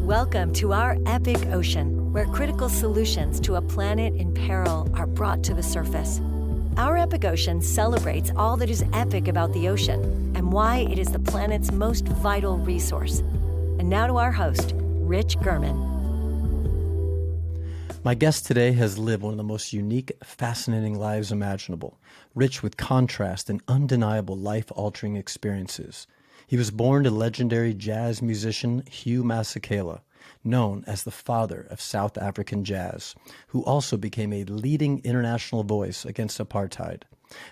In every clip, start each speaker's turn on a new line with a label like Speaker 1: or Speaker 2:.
Speaker 1: Welcome to our epic ocean, where critical solutions to a planet in peril are brought to the surface. Our epic ocean celebrates all that is epic about the ocean and why it is the planet's most vital resource. And now to our host, Rich Gurman.
Speaker 2: My guest today has lived one of the most unique, fascinating lives imaginable, rich with contrast and undeniable life-altering experiences. He was born to legendary jazz musician Hugh Masekela, known as the father of South African jazz, who also became a leading international voice against apartheid.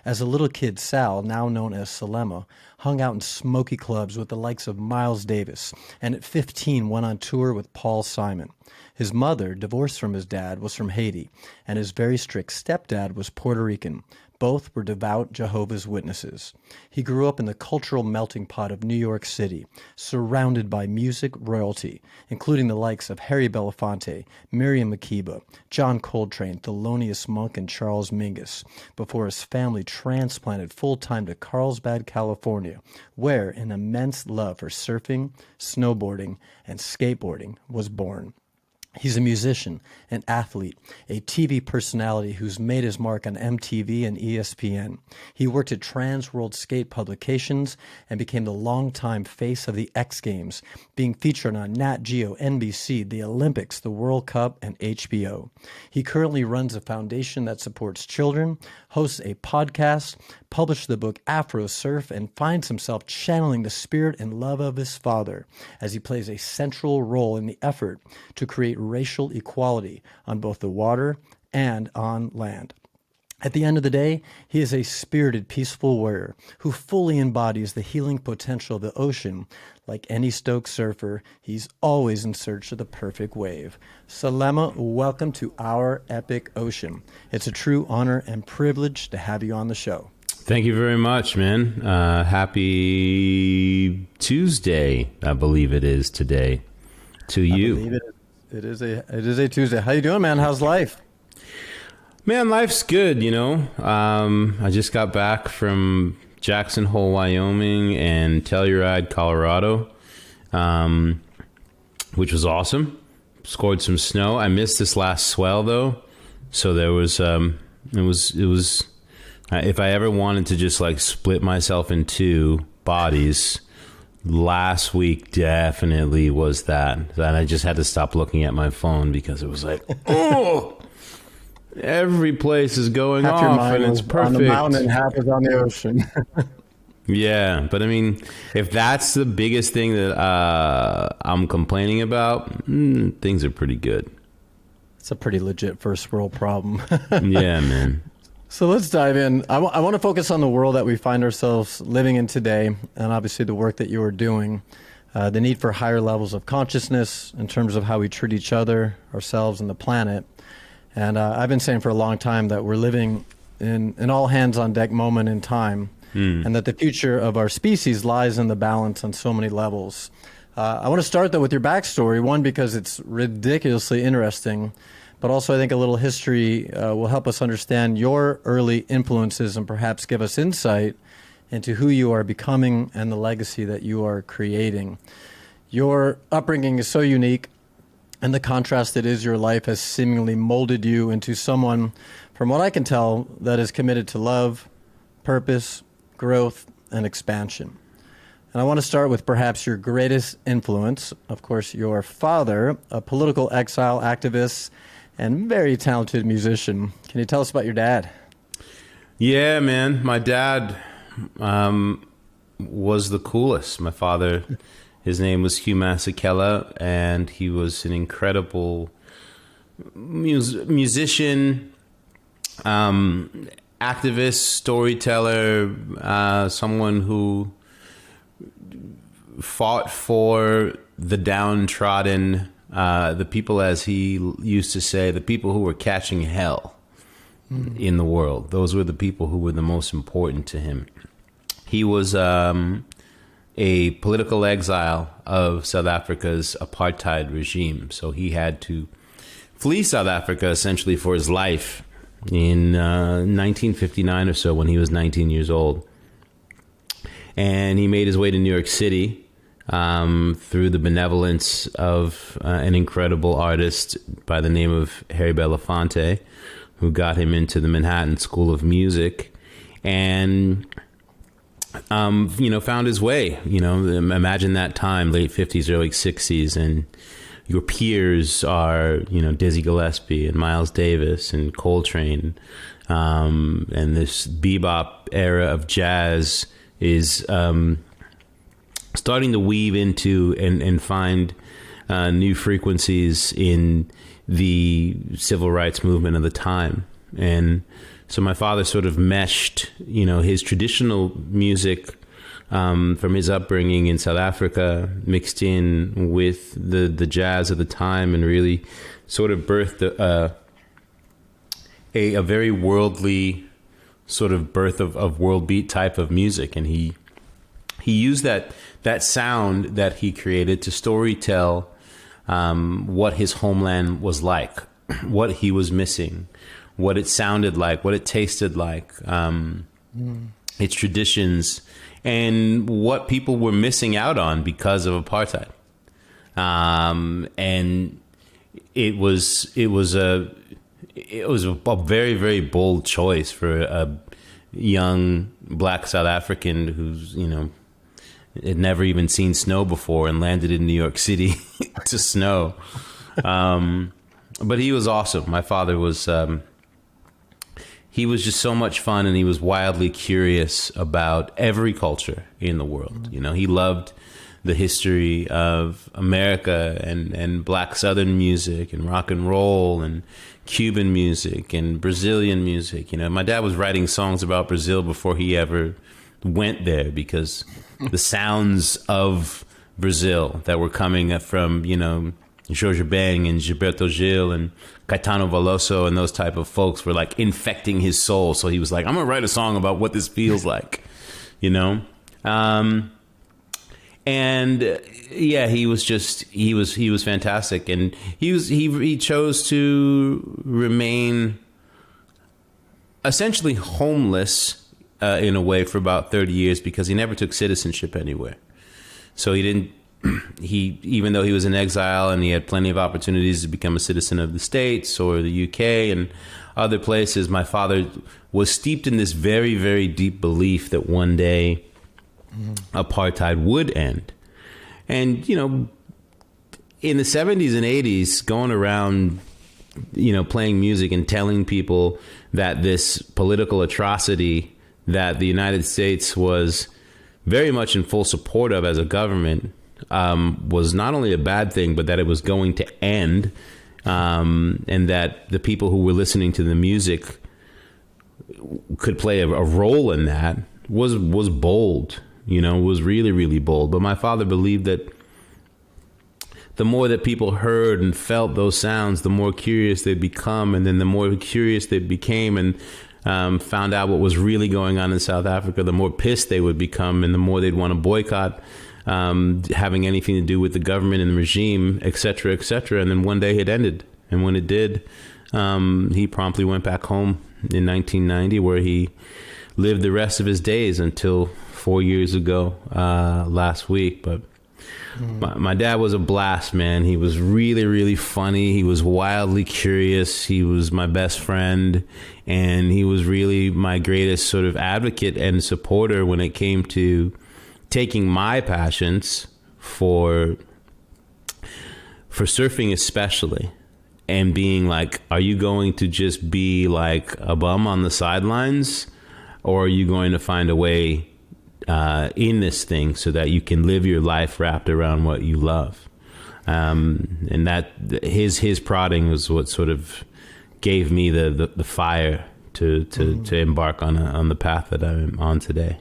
Speaker 2: As a little kid, Sal, now known as Salema, hung out in smoky clubs with the likes of Miles Davis, and at 15 went on tour with Paul Simon. His mother, divorced from his dad, was from Haiti, and his very strict stepdad was Puerto Rican. Both were devout Jehovah's Witnesses. He grew up in the cultural melting pot of New York City, surrounded by music royalty, including the likes of Harry Belafonte, Miriam Makeba, John Coltrane, Thelonious Monk, and Charles Mingus, before his family transplanted full-time to Carlsbad, California, where an immense love for surfing, snowboarding, and skateboarding was born. He's a musician, an athlete, a TV personality who's made his mark on MTV and ESPN. He worked at Transworld Skate Publications and became the longtime face of the X Games, being featured on Nat Geo, NBC, the Olympics, the World Cup, and HBO. He currently runs a foundation that supports children, hosts a podcast, published the book AfroSurf, and finds himself channeling the spirit and love of his father as he plays a central role in the effort to create racial equality on both the water and on land. At the end of the day, he is a spirited, peaceful warrior who fully embodies the healing potential of the ocean. Like any stoked surfer, he's always in search of the perfect wave. Selema, welcome to our epic ocean. It's a true honor and privilege to have you on the show.
Speaker 3: Thank you very much, man. Happy Tuesday, I believe it is today, to you.
Speaker 2: I believe it is a Tuesday. How you doing, man? How's life?
Speaker 3: Man, life's good, you know. I just got back from Jackson Hole, Wyoming, and Telluride, Colorado, which was awesome. Scored some snow. I missed this last swell though, so there was it was. If I ever wanted to just like split myself in two bodies, last week definitely was that I just had to stop looking at my phone because it was like, oh, every place is going
Speaker 2: half
Speaker 3: off
Speaker 2: your mind
Speaker 3: and it's perfect.
Speaker 2: On the mountain and half is on the ocean.
Speaker 3: Yeah, but I mean, if that's the biggest thing that I'm complaining about, things are pretty good.
Speaker 2: It's a pretty legit first world problem.
Speaker 3: Yeah, man.
Speaker 2: So let's dive in. I want to focus on the world that we find ourselves living in today, and obviously the work that you are doing, the need for higher levels of consciousness in terms of how we treat each other, ourselves, and the planet. And I've been saying for a long time that we're living in an all-hands-on-deck moment in time, and that the future of our species lies in the balance on so many levels. I want to start, though, with your backstory, one, because it's ridiculously interesting, but also I think a little history will help us understand your early influences and perhaps give us insight into who you are becoming and the legacy that you are creating. Your upbringing is so unique, and the contrast that is your life has seemingly molded you into someone, from what I can tell, that is committed to love, purpose, growth, and expansion. And I want to start with perhaps your greatest influence, of course, your father, a political exile activist and very talented musician. Can you tell us about your dad?
Speaker 3: Yeah, man. My dad was the coolest. My father, his name was Hugh Masekela, and he was an incredible musician, activist, storyteller, someone who fought for the downtrodden, the people, as he used to say, the people who were catching hell in the world. Those were the people who were the most important to him. He was a political exile of South Africa's apartheid regime. So he had to flee South Africa essentially for his life in 1959 or so, when he was 19 years old. And he made his way to New York City through the benevolence of an incredible artist by the name of Harry Belafonte, who got him into the Manhattan School of Music, and found his way. Imagine that time, late 50s, early 60s, and your peers are, Dizzy Gillespie and Miles Davis and Coltrane, and this bebop era of jazz is starting to weave into and find new frequencies in the civil rights movement of the time. And so my father sort of meshed, his traditional music from his upbringing in South Africa, mixed in with the jazz of the time, and really sort of birthed a very worldly sort of birth of world beat type of music. And he used that sound that he created to storytell what his homeland was like, what he was missing, what it sounded like, what it tasted like, its traditions, and what people were missing out on because of apartheid. And it was a very, very bold choice for a young black South African who's, had never even seen snow before and landed in New York City to snow. But he was awesome. My father was, he was just so much fun, and he was wildly curious about every culture in the world. He loved the history of America and black Southern music and rock and roll and Cuban music and Brazilian music. My dad was writing songs about Brazil before he ever went there, because the sounds of Brazil that were coming from, Jorge Ben and Gilberto Gil and Caetano Veloso and those type of folks were like infecting his soul. So he was like, I'm gonna write a song about what this feels like, and yeah, he was fantastic. And he chose to remain essentially homeless in a way for about 30 years, because he never took citizenship anywhere. So even though he was in exile and he had plenty of opportunities to become a citizen of the States or the UK and other places, my father was steeped in this very, very deep belief that one day apartheid would end. And, in the 70s and 80s, going around, playing music and telling people that this political atrocity that the United States was very much in full support of as a government was not only a bad thing, but that it was going to end, and that the people who were listening to the music could play a role in that was bold, was really, really bold. But my father believed that the more that people heard and felt those sounds, the more curious they'd become, and then the more curious they became and found out what was really going on in South Africa, the more pissed they would become, and the more they'd want to boycott having anything to do with the government and the regime, et cetera, et cetera. And then one day it ended. And when it did, he promptly went back home in 1990, where he lived the rest of his days until 4 years ago last week. But my dad was a blast, man. He was really, really funny. He was wildly curious. He was my best friend, and he was really my greatest sort of advocate and supporter when it came to taking my passions for surfing especially, and being like, are you going to just be like a bum on the sidelines, or are you going to find a way in this thing so that you can live your life wrapped around what you love? And that his prodding was what sort of gave me the fire to embark on the path that I'm on today.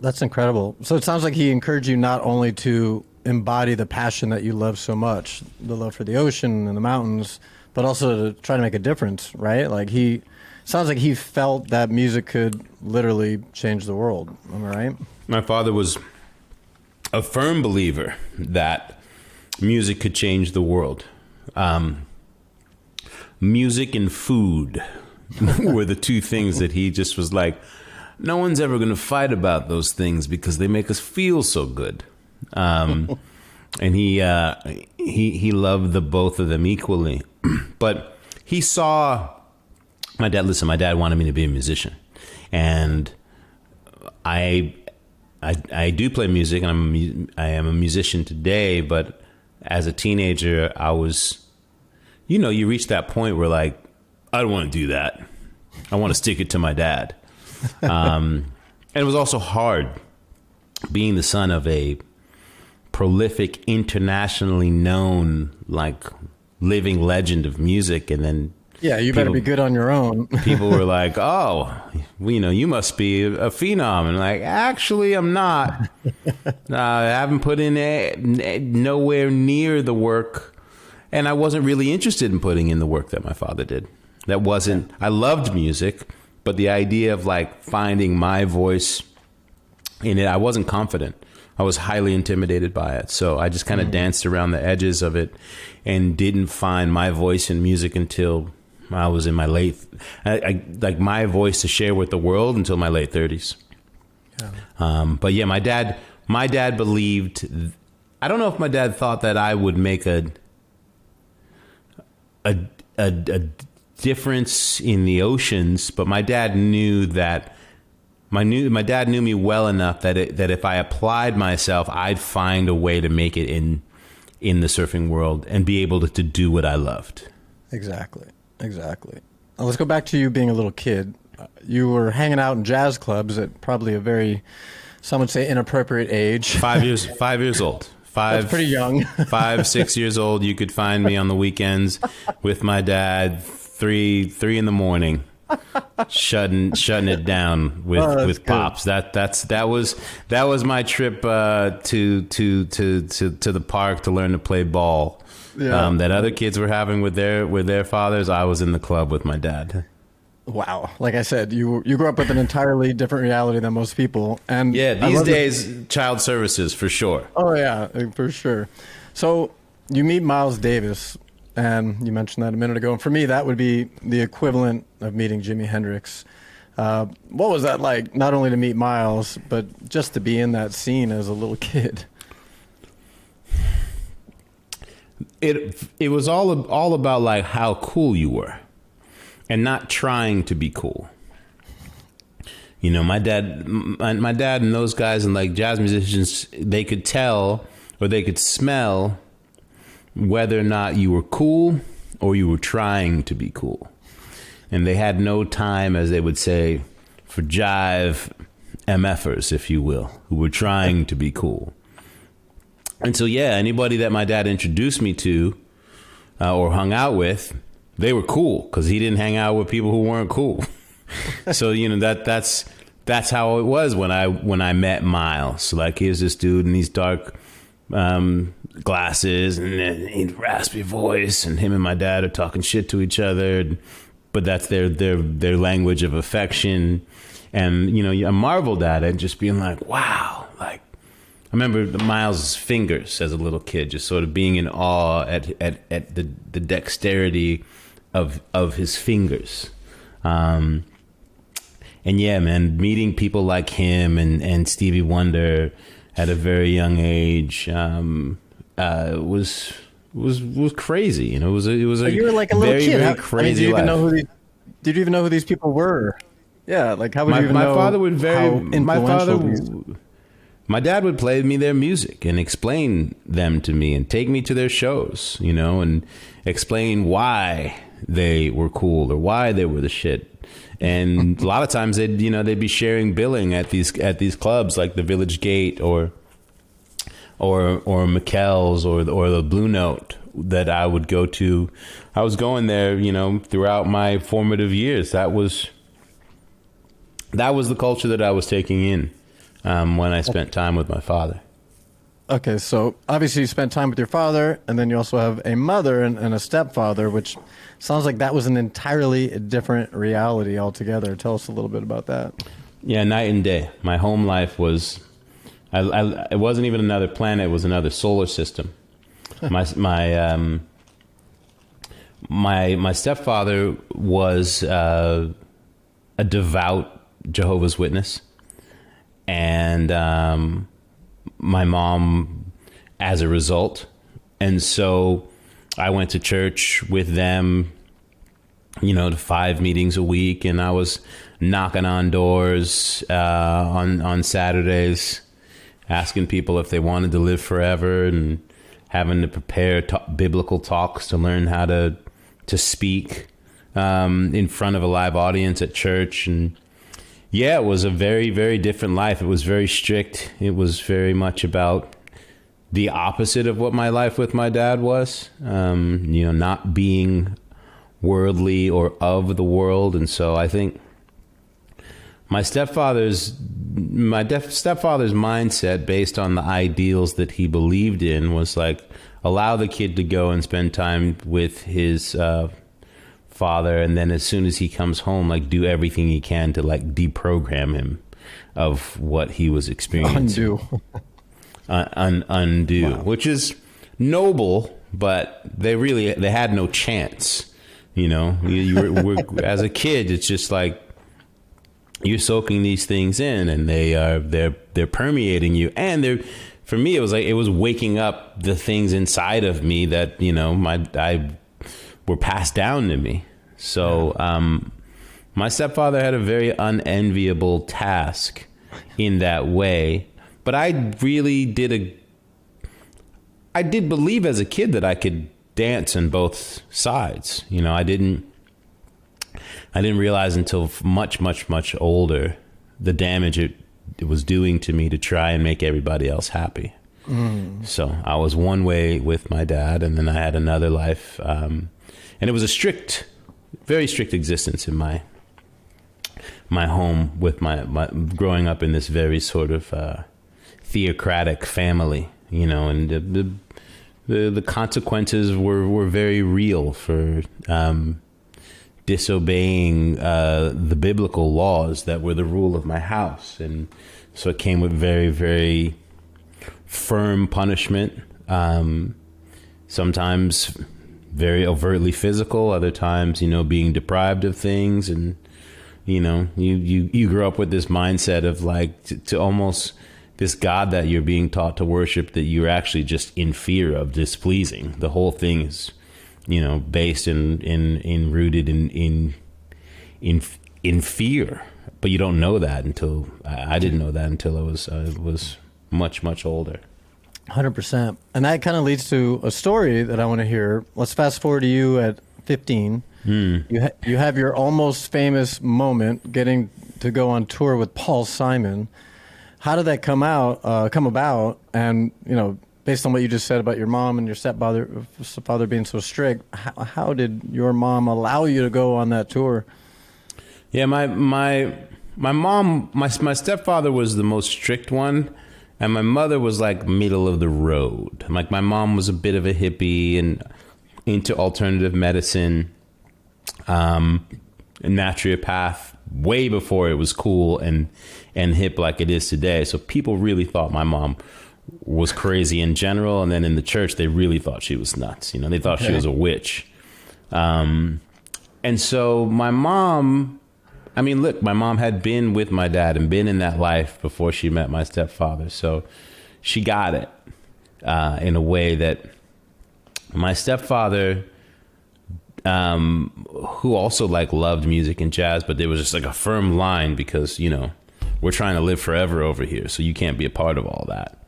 Speaker 2: That's incredible. So it sounds like he encouraged you not only to embody the passion that you love so much, the love for the ocean and the mountains, but also to try to make a difference, right? Like sounds like he felt that music could literally change the world. Am I right?
Speaker 3: My father was a firm believer that music could change the world. Music and food were the two things that he just was like, no one's ever going to fight about those things because they make us feel so good. And he loved the both of them equally. But he saw my dad. Listen, my dad wanted me to be a musician, and I do play music, and I am a musician today. But as a teenager, I was, you reach that point where like, I don't want to do that. I want to stick it to my dad. And it was also hard being the son of a prolific, internationally known, like, living legend of music. And then
Speaker 2: you better be good on your own.
Speaker 3: People were like, oh, you must be a phenom. And like, actually, I'm not. I haven't put in nowhere near the work. And I wasn't really interested in putting in the work that my father did. I loved music, but the idea of like finding my voice in it, I wasn't confident. I was highly intimidated by it. So I just kind of danced around the edges of it and didn't find my voice in music until I was in my like my voice to share with the world until my late 30s. Yeah. But yeah, my dad believed, I don't know if my dad thought that I would make a difference in the oceans, but my dad knew that my dad knew me well enough that if I applied myself, I'd find a way to make it in the surfing world and be able to do what I loved.
Speaker 2: Exactly. Now let's go back to you being a little kid. You were hanging out in jazz clubs at probably a very, some would say, inappropriate age.
Speaker 3: 5 years old.
Speaker 2: That's pretty young.
Speaker 3: 5, 6 years old. You could find me on the weekends with my dad, 3 in the morning, shutting it down with pops. That was my trip to the park to learn to play ball. Yeah. That other kids were having with their fathers. I was in the club with my dad.
Speaker 2: Wow. Like I said, you grew up with an entirely different reality than most people. And
Speaker 3: yeah, these days, child services for sure.
Speaker 2: Oh yeah, for sure. So you meet Miles Davis, and you mentioned that a minute ago. And for me, that would be the equivalent of meeting Jimi Hendrix. What was that like, not only to meet Miles, but just to be in that scene as a little kid?
Speaker 3: It was all about like how cool you were and not trying to be cool. My dad and those guys and like jazz musicians, they could tell or they could smell whether or not you were cool or you were trying to be cool. And they had no time, as they would say, for jive MFers, if you will, who were trying to be cool. And so, yeah, anybody that my dad introduced me to or hung out with, they were cool because he didn't hang out with people who weren't cool. So, that's how it was when I met Miles. So, like, here's this dude in these dark glasses and a raspy voice, and him and my dad are talking shit to each other, but that's their language of affection. And, I marveled at it, just being like, wow, like, I remember Miles' fingers as a little kid, just sort of being in awe at the dexterity of his fingers. And yeah, man, meeting people like him and Stevie Wonder at a very young age was crazy. It was
Speaker 2: you were like a little
Speaker 3: very,
Speaker 2: kid.
Speaker 3: very crazy.
Speaker 2: Did you even know who these people were? Yeah, like how would you even know?
Speaker 3: My dad would play me their music and explain them to me and take me to their shows, and explain why they were cool or why they were the shit. And a lot of times they'd be sharing billing at these clubs like the Village Gate or McKell's or the Blue Note that I would go to. I was going there, throughout my formative years. That was the culture that I was taking in. When I spent time with my father.
Speaker 2: Okay, so obviously you spent time with your father, and then you also have a mother and a stepfather, which sounds like that was an entirely different reality altogether. Tell us a little bit about that.
Speaker 3: Yeah, night and day. My home life was, it wasn't even another planet, it was another solar system. My stepfather was a devout Jehovah's Witness. And my mom as a result. And so I went to church with them, to 5 meetings a week, and I was knocking on doors on Saturdays, asking people if they wanted to live forever, and having to prepare biblical talks to learn how to speak in front of a live audience at church. And yeah, it was a very, very different life. It was very strict. It was very much about the opposite of what my life with my dad was, not being worldly or of the world. And so I think my stepfather's mindset, based on the ideals that he believed in, was like, allow the kid to go and spend time with his father, and then as soon as he comes home, like, do everything he can to like deprogram him of what he was experiencing. Undo, wow. Which is noble, but they had no chance. As a kid, it's just like you're soaking these things in, and they're permeating you. And for me, it was waking up the things inside of me that were passed down to me. So my stepfather had a very unenviable task in that way. But I really did believe as a kid that I could dance on both sides. I didn't realize until much, much, much older the damage it was doing to me to try and make everybody else happy. So I was one way with my dad, and then I had another life. And it was a very strict existence in my home with my growing up in this very sort of theocratic family, and the consequences were very real for disobeying the biblical laws that were the rule of my house. And so it came with very, very firm punishment, sometimes very overtly physical, other times, being deprived of things. And, you grow up with this mindset of like to almost this God that you're being taught to worship that you're actually just in fear of displeasing. The whole thing is, based in rooted in fear. But you don't know that until I didn't know that until I was much, much older.
Speaker 2: 100%. And that kind of leads to a story that I want to hear. Let's fast forward to you at 15. You have your almost famous moment getting to go on tour with Paul Simon. How did that come about? And, based on what you just said about your mom and your stepfather being so strict, how did your mom allow you to go on that tour?
Speaker 3: Yeah, my mom, my stepfather was the most strict one, and my mother was like middle of the road. Like my mom was a bit of a hippie and into alternative medicine, a naturopath way before it was cool and hip like it is today. So people really thought my mom was crazy in general, and then in the church they really thought she was nuts. They thought she was a witch. And so my mom, my mom had been with my dad and been in that life before she met my stepfather. So she got it in a way that my stepfather, who also like loved music and jazz, but there was just like a firm line because, we're trying to live forever over here, so you can't be a part of all that.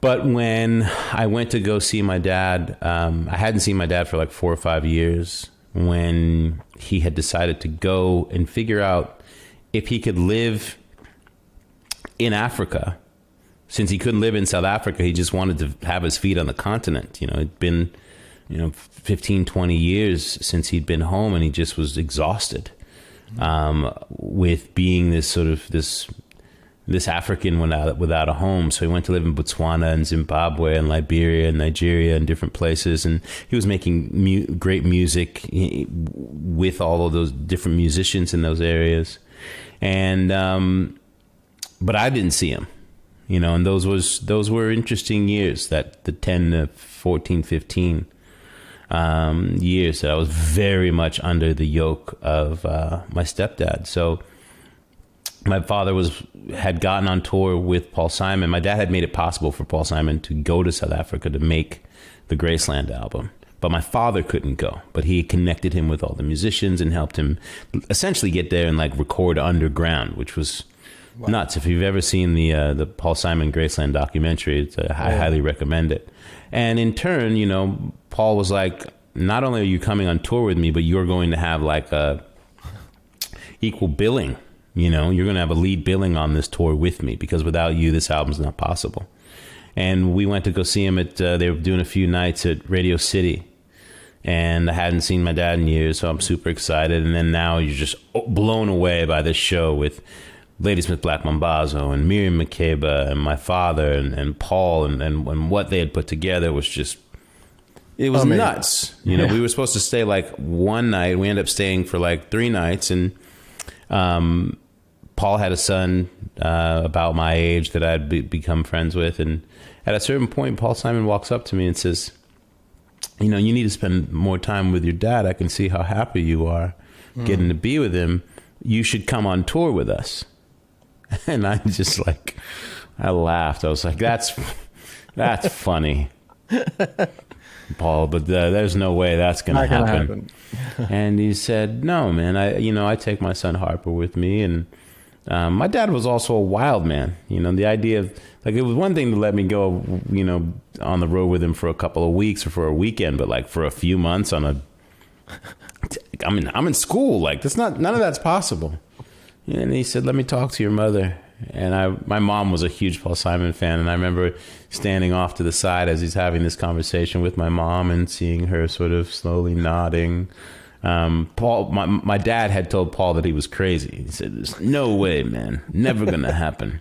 Speaker 3: But when I went to go see my dad, I hadn't seen my dad for like 4 or 5 years, when he had decided to go and figure out if he could live in Africa. Since he couldn't live in South Africa, he just wanted to have his feet on the continent. It'd been, 15, 20 years since he'd been home, and he just was exhausted with being this sort of this African without a home. So he went to live in Botswana and Zimbabwe and Liberia and Nigeria and different places. And he was making great music with all of those different musicians in those areas. And, but I didn't see him, and those were interesting years, that the 10 to 14, 15 years that I was very much under the yoke of my stepdad. So my father had gotten on tour with Paul Simon. My dad had made it possible for Paul Simon to go to South Africa to make the Graceland album. But my father couldn't go. But he connected him with all the musicians and helped him essentially get there and like record underground, which was nuts. If you've ever seen the Paul Simon Graceland documentary, I highly recommend it. And in turn, you know, Paul was like, not only are you coming on tour with me, but you're going to have like a equal billing. You know, you're going to have a lead billing on this tour with me, because without you, this album's not possible. And we went to go see him at, they were doing a few nights at Radio City. And I hadn't seen my dad in years, so I'm super excited. And then now you're just blown away by this show with Ladysmith Black Mambazo and Miriam Makeba and my father and Paul and what they had put together was just, it was nuts. You know, we were supposed to stay like one night. We ended up staying for like 3 nights. And Paul had a son about my age that I'd become friends with. And at a certain point, Paul Simon walks up to me and says, you know, you need to spend more time with your dad. I can see how happy you are getting to be with him. You should come on tour with us. And I just like, I laughed. I was like, that's funny, Paul, but there's no way that's going to happen. And he said, no, man, I take my son Harper with me. And my dad was also a wild man. You know, the idea of, like, it was one thing to let me go, you know, on the road with him for a couple of weeks or for a weekend, but like for a few months I'm in school. Like, none of that's possible. And he said, let me talk to your mother. And my mom was a huge Paul Simon fan. And I remember standing off to the side as he's having this conversation with my mom and seeing her sort of slowly nodding. Paul, my dad had told Paul that he was crazy. He said, there's no way, man, never going to happen.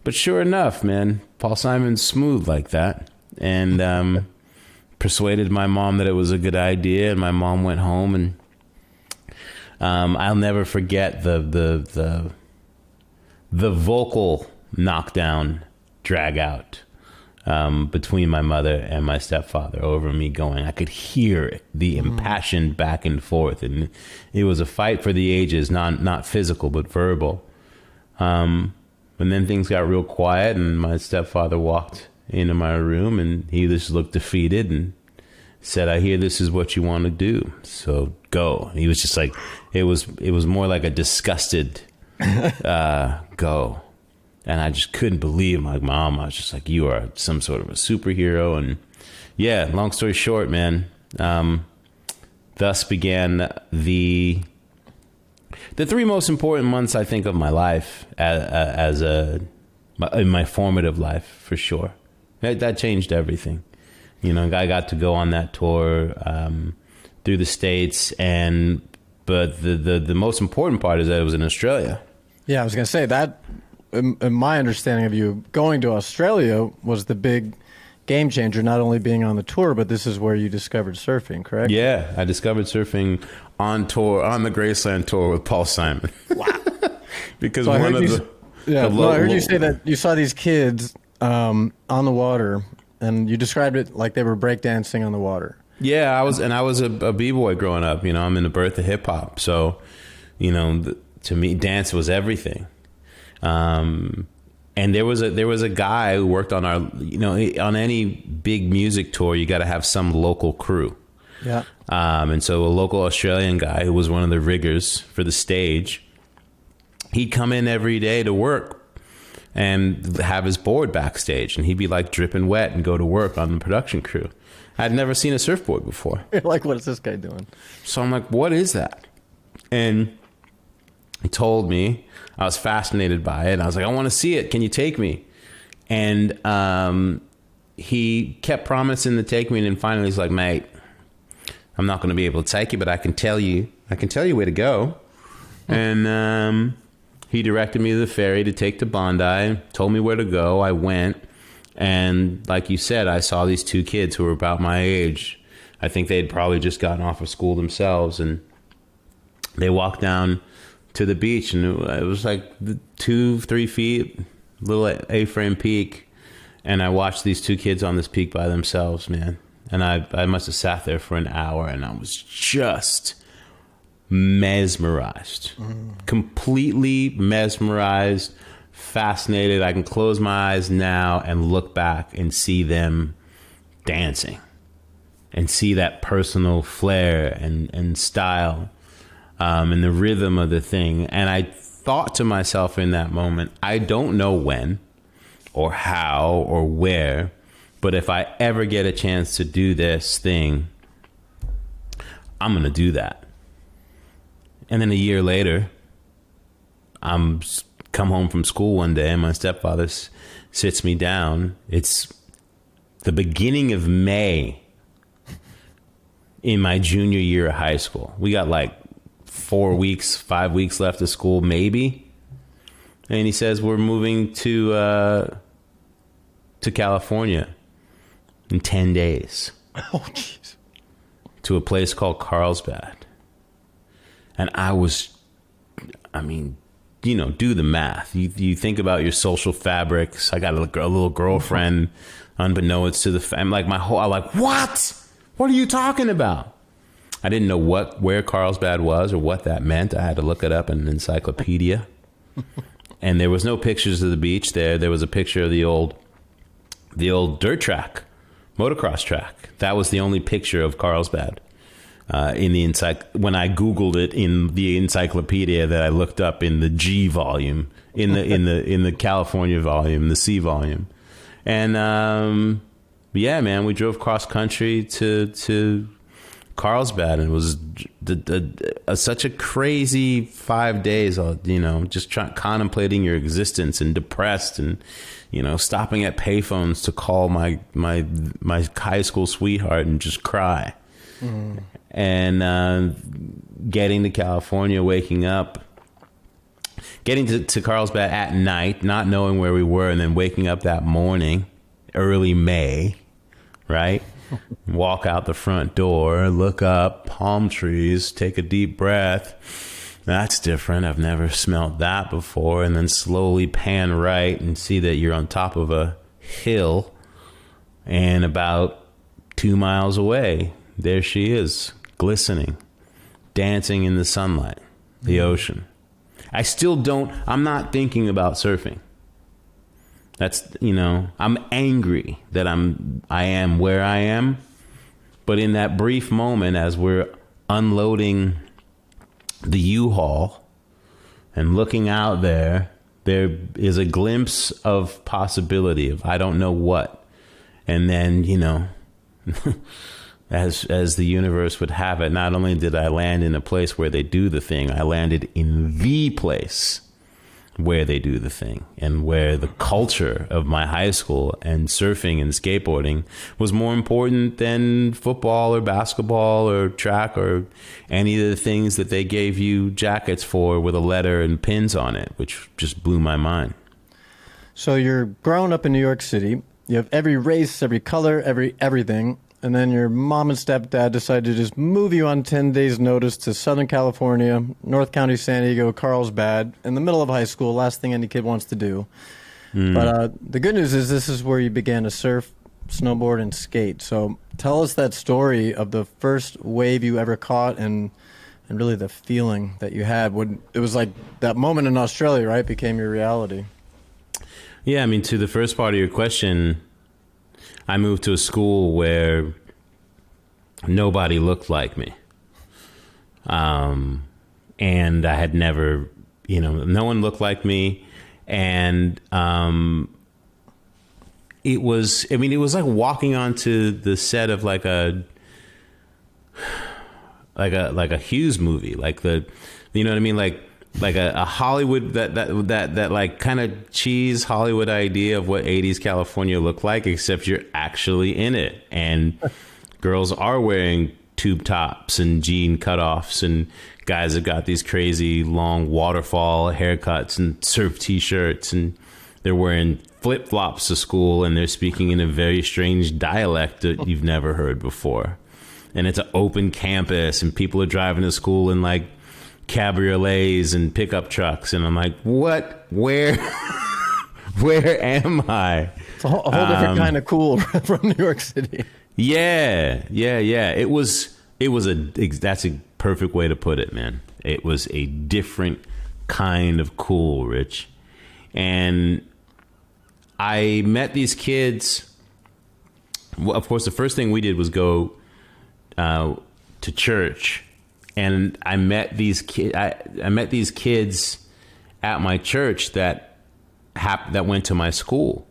Speaker 3: But sure enough, man, Paul Simon's smooth like that. And persuaded my mom that it was a good idea. And my mom went home, and I'll never forget the vocal knockdown, drag out between my mother and my stepfather over me going. I could hear the impassioned back and forth, and it was a fight for the ages, not physical but verbal. And then things got real quiet, and my stepfather walked into my room, and he just looked defeated and said, I hear this is what you want to do, so go. And he was just like, it was more like a disgusted go. And I just couldn't believe my mom. I was just like, you are some sort of a superhero. And yeah, long story short, man, thus began the 3 most important months, I think, of my life in my formative life, for sure. That changed everything. You know, I got to go on that tour through the States, but the most important part is that it was in Australia.
Speaker 2: Yeah, I was going to say that. In my understanding of you, going to Australia was the big game changer, not only being on the tour, but this is where you discovered surfing, correct?
Speaker 3: Yeah, I discovered surfing on tour, on the Graceland tour with Paul Simon. Wow. Because I heard
Speaker 2: you say that you saw these kids on the water, and you described it like they were breakdancing on the water.
Speaker 3: Yeah, I was a b-boy growing up. You know, I'm in the birth of hip hop, so you know, to me, dance was everything. And there was a guy who worked on our, you know, on any big music tour, you got to have some local crew.
Speaker 2: Yeah.
Speaker 3: And so a local Australian guy who was one of the riggers for the stage, he'd come in every day to work and have his board backstage, and he'd be like dripping wet and go to work on the production crew. I'd never seen a surfboard before.
Speaker 2: You're like, what is this guy doing?
Speaker 3: So I'm like, what is that? And he told me. I was fascinated by it. I was like, I want to see it. Can you take me? And he kept promising to take me. And then finally he's like, mate, I'm not going to be able to take you, but I can tell you where to go. And he directed me to the ferry to take to Bondi, told me where to go. I went. And like you said, I saw these 2 kids who were about my age. I think they'd probably just gotten off of school themselves. And they walked down to the beach, and it was like 2-3 feet, little A-frame peak, and I watched these 2 kids on this peak by themselves, man. And I must have sat there for an hour, and I was just mesmerized, completely mesmerized, fascinated. I can close my eyes now and look back and see them dancing and see that personal flair and style, and the rhythm of the thing. And I thought to myself in that moment, I don't know when or how or where, but if I ever get a chance to do this thing, I'm going to do that. And then a year later, I'm come home from school one day and my stepfather sits me down. It's the beginning of May in my junior year of high school. We got like 5 weeks left of school, maybe. And he says, we're moving to California in 10 days.
Speaker 2: Oh, jeez.
Speaker 3: To a place called Carlsbad. And do the math. You think about your social fabrics. I got a little girlfriend, unbeknownst to the family. I'm like, what? What are you talking about? I didn't know where Carlsbad was or what that meant. I had to look it up in an encyclopedia. And there was no pictures of the beach there. There was a picture of the old dirt track, motocross track. That was the only picture of Carlsbad. When I Googled it in the encyclopedia that I looked up in the G volume, in the California volume, the C volume. And yeah, man, we drove cross country to Carlsbad, and it was such a crazy 5 days, just contemplating your existence and depressed, and stopping at payphones to call my high school sweetheart and just cry. And getting to California, waking up, getting to Carlsbad at night, not knowing where we were, and then waking up that morning, early May, right? Walk out the front door, look up, palm trees, take a deep breath. That's different. I've never smelled that before. And then slowly pan right and see that you're on top of a hill, and about 2 miles away, there she is, glistening, dancing in the sunlight, the ocean. I'm not thinking about surfing. That's, I'm angry that I am where I am. But in that brief moment, as we're unloading the U-Haul and looking out there is a glimpse of possibility of I don't know what. And then, as the universe would have it, not only did I land in a place where they do the thing, I landed in the place where they do the thing, and where the culture of my high school and surfing and skateboarding was more important than football or basketball or track or any of the things that they gave you jackets for with a letter and pins on it, which just blew my mind.
Speaker 2: So you're growing up in New York City. You have every race, every color, everything. And then your mom and stepdad decided to just move you on 10 days notice to Southern California, North County, San Diego, Carlsbad, in the middle of high school, last thing any kid wants to do. But the good news is this is where you began to surf, snowboard, and skate. So tell us that story of the first wave you ever caught, and really the feeling that you had when it was like that moment in Australia, right, became your reality.
Speaker 3: Yeah, I mean, to the first part of your question, I moved to a school where nobody looked like me. And I had never, no one looked like me. And it was like walking onto the set of like a Hughes movie, like you know what I mean? Like a Hollywood, that like kind of cheese Hollywood idea of what 80s California looked like, except you're actually in it. And girls are wearing tube tops and jean cutoffs, and guys have got these crazy long waterfall haircuts and surf t-shirts, and they're wearing flip-flops to school, and they're speaking in a very strange dialect that you've never heard before. And it's an open campus, and people are driving to school in like cabriolets and pickup trucks, and I'm like, what? Where am I?
Speaker 2: It's a whole different kind of cool from New York City.
Speaker 3: Yeah. That's a perfect way to put it, man. It was a different kind of cool, Rich. And I met these kids. Well, of course, the first thing we did was go to church, and I met these kids at my church that went to my school.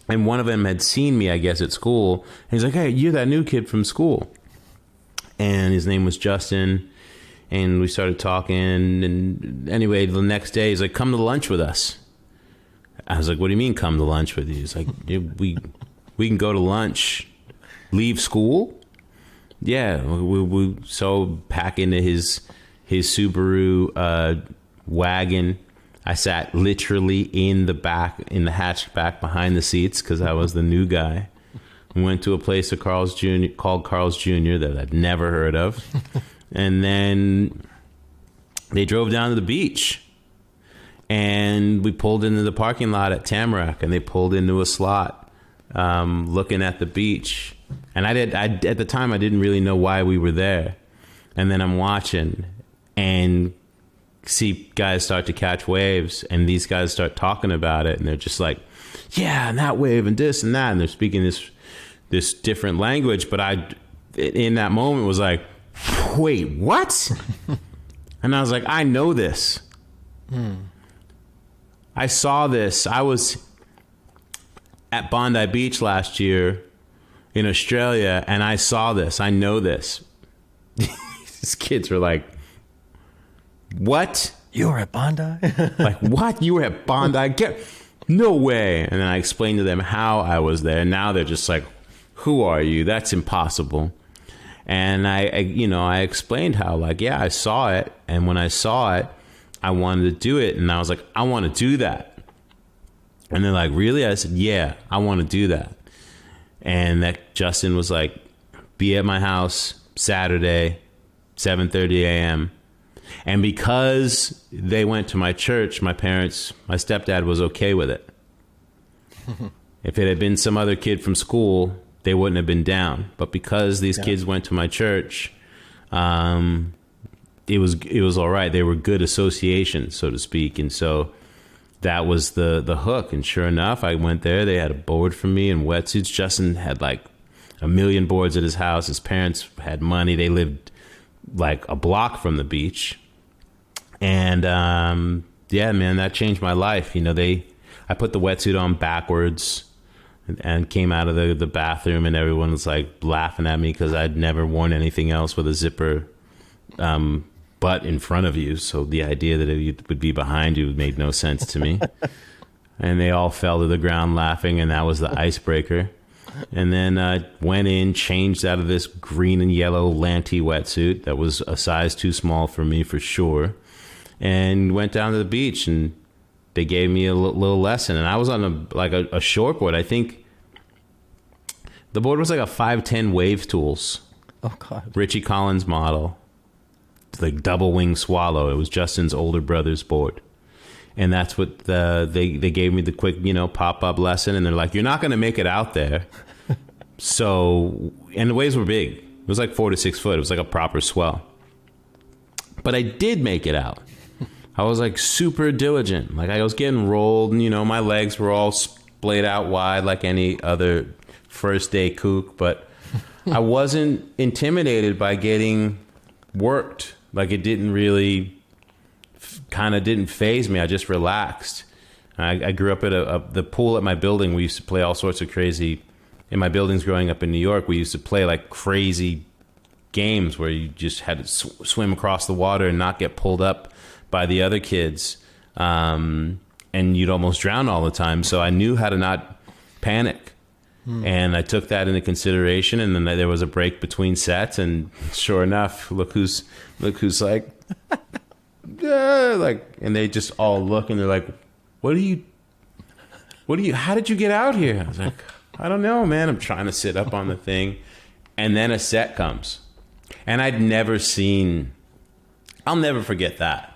Speaker 3: And one of them had seen me, I guess, at school. And he's like, "Hey, you're that new kid from school." And his name was Justin. And we started talking. And anyway, the next day, he's like, "Come to lunch with us." I was like, "What do you mean, come to lunch with you?" He's like, we can go to lunch, leave school? Yeah. We so pack into his Subaru wagon. I sat literally in the hatchback behind the seats because I was the new guy. We went to a place called Carl's Jr. that I'd never heard of. And then they drove down to the beach. And we pulled into the parking lot at Tamarack, and they pulled into a slot looking at the beach. And at the time, I didn't really know why we were there. And then I'm watching and see guys start to catch waves, and these guys start talking about it, and they're just like, "Yeah, and that wave and this and that," and they're speaking this different language. But I, in that moment, was like, "Wait, what?" And I was like, "I know this. I saw this. I was at Bondi Beach last year in Australia, and I saw this. I know this." These kids were like, "What?
Speaker 2: You were at Bondi?"
Speaker 3: Like, what? You were at Bondi? No way. And then I explained to them how I was there. And now they're just like, "Who are you? That's impossible." And I explained how, like, yeah, I saw it. And when I saw it, I wanted to do it. And I was like, "I want to do that." And they're like, "Really?" I said, "Yeah, I want to do that." And that Justin was like, "Be at my house Saturday, 7:30 a.m. And because they went to my church, my stepdad was okay with it. If it had been some other kid from school, they wouldn't have been down. But because these kids went to my church, it was all right. They were good associations, so to speak. And so that was the hook. And sure enough, I went there. They had a board for me and wetsuits. Justin had like 1 million boards at his house. His parents had money. They lived like a block from the beach. And yeah, man, that changed my life. I put the wetsuit on backwards and came out of the bathroom, and everyone was like laughing at me because I'd never worn anything else with a zipper butt in front of you. So the idea that it would be behind you made no sense to me. And they all fell to the ground laughing, and that was the icebreaker. And then I went in, changed out of this green and yellow Lanty wetsuit that was a size too small for me for sure, and went down to the beach, and they gave me a little lesson. And I was on a short board. I think the board was like a 510 Wave Tools.
Speaker 2: Oh, God. Richie
Speaker 3: Collins model. It's like double wing swallow. It was Justin's older brother's board. And that's what they gave me the quick, pop-up lesson. And they're like, "You're not going to make it out there." So, and the waves were big. It was like 4 to 6 foot. It was like a proper swell. But I did make it out. I was like super diligent. Like I was getting rolled, and my legs were all splayed out wide like any other first day kook. But I wasn't intimidated by getting worked. Like it didn't really, kind of didn't faze me. I just relaxed. I grew up at the pool at my building. We used to play all sorts of crazy. In my buildings growing up in New York, we used to play like crazy games where you just had to swim across the water and not get pulled up by the other kids. And you'd almost drown all the time. So I knew how to not panic. And I took that into consideration. And then there was a break between sets. And sure enough, look who's like, and they just all look and they're like, what are you, how did you get out here? I was like, I don't know, man. I'm trying to sit up on the thing. And then a set comes. And I'll never forget that.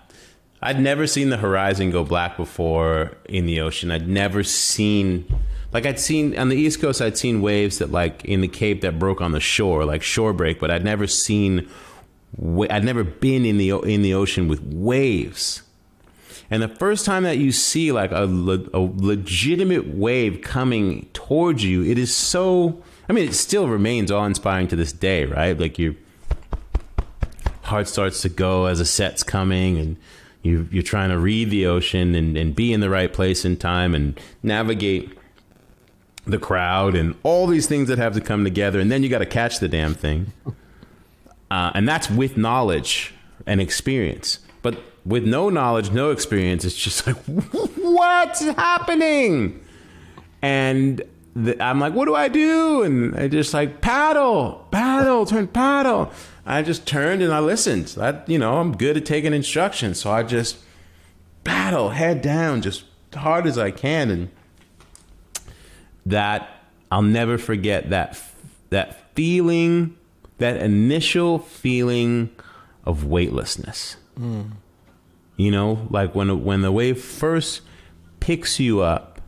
Speaker 3: I'd never seen the horizon go black before in the ocean. I'd never seen, I'd seen on the East Coast, I'd seen waves that in the Cape that broke on the shore, like shore break, but I'd never seen I'd never been in the ocean with waves. And the first time that you see like a legitimate wave coming towards you, it is so, I mean, it still remains awe-inspiring to this day, right? Like your heart starts to go as a set's coming, and you're trying to read the ocean and be in the right place in time and navigate the crowd and all these things that have to come together. And then you got to catch the damn thing. And that's with knowledge and experience. But with no knowledge, no experience, it's just like, what's happening? And I'm like, what do I do? And I just like, paddle, turn paddle. I just turned and I listened. I'm good at taking instructions. So I just paddle, head down, just as hard as I can. And that, I'll never forget that feeling, that initial feeling of weightlessness. Like when the wave first picks you up,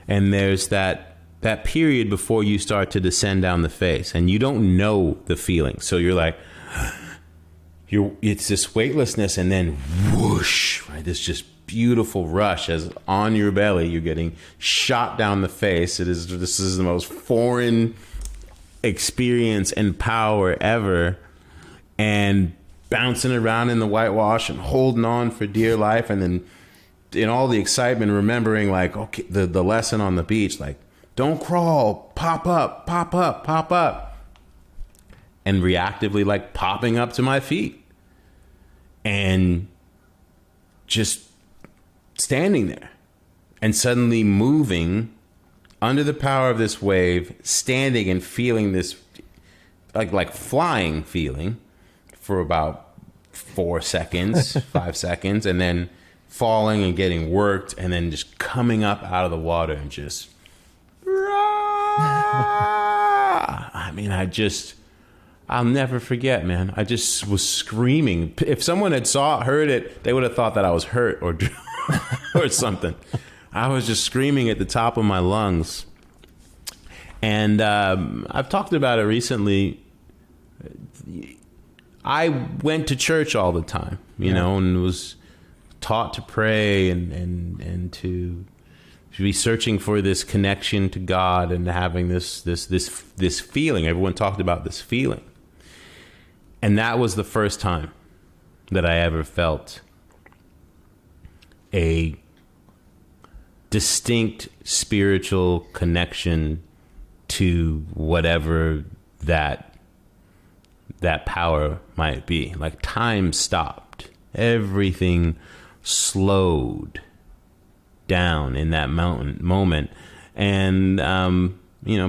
Speaker 3: and there's that period before you start to descend down the face, and you don't know the feeling. So you're like, it's this weightlessness, and then whoosh, right? This just beautiful rush as on your belly, you're getting shot down the face. This is the most foreign experience and power ever. And bouncing around in the whitewash and holding on for dear life. And then in all the excitement, remembering like, okay, the lesson on the beach, like, don't crawl, pop up, pop up, pop up. And reactively like popping up to my feet and just standing there and suddenly moving under the power of this wave, standing and feeling this like flying feeling for about 4 seconds, 5 seconds, and then falling and getting worked, and then just coming up out of the water and just, I mean, I'll never forget, man. I just was screaming. If someone had heard it, they would have thought that I was hurt or or something. I was just screaming at the top of my lungs. And I've talked about it recently. I went to church all the time, you know, and was taught to pray and to be searching for this connection to God and having this feeling. Everyone talked about this feeling. And that was the first time that I ever felt a distinct spiritual connection to whatever that power might be. Like time stopped. Everything slowed down in that moment. And,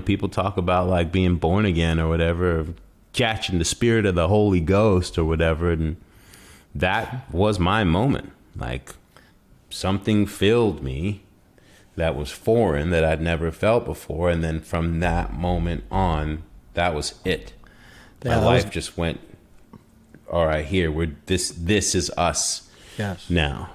Speaker 3: people talk about like being born again or whatever, catching the spirit of the Holy Ghost or whatever. And that was my moment. Like something filled me that was foreign, that I'd never felt before. And then from that moment on, that was it. My life just went, all right, here, this is us now.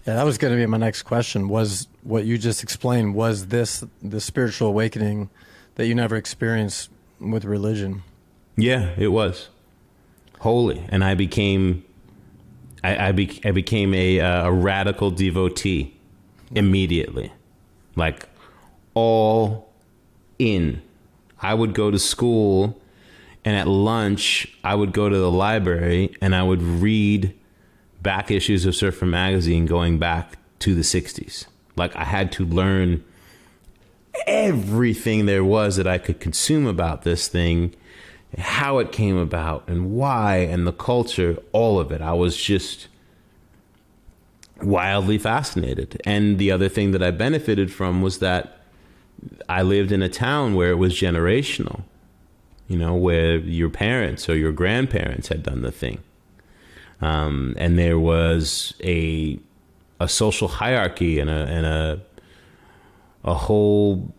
Speaker 2: Yeah, that was going to be my next question. Was what you just explained, was this the spiritual awakening that you never experienced with religion?
Speaker 3: Yeah, it was. Holy. And I became a radical devotee immediately. Like all in. I would go to school, and at lunch I would go to the library and I would read back issues of Surfer magazine going back to the 60s. Like I had to learn everything there was that I could consume about this thing, how it came about and why, and the culture, all of it. I was just wildly fascinated. And the other thing that I benefited from was that I lived in a town where it was generational, where your parents or your grandparents had done the thing. And there was a social hierarchy and a whole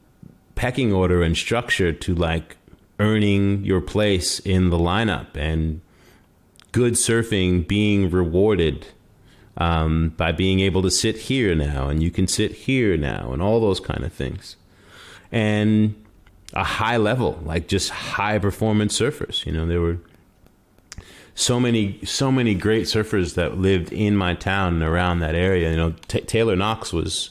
Speaker 3: pecking order and structure to like earning your place in the lineup, and good surfing being rewarded by being able to sit here now, and you can sit here now, and all those kind of things. And a high level, like just high performance surfers, there were so many great surfers that lived in my town and around that area. You know, Taylor Knox was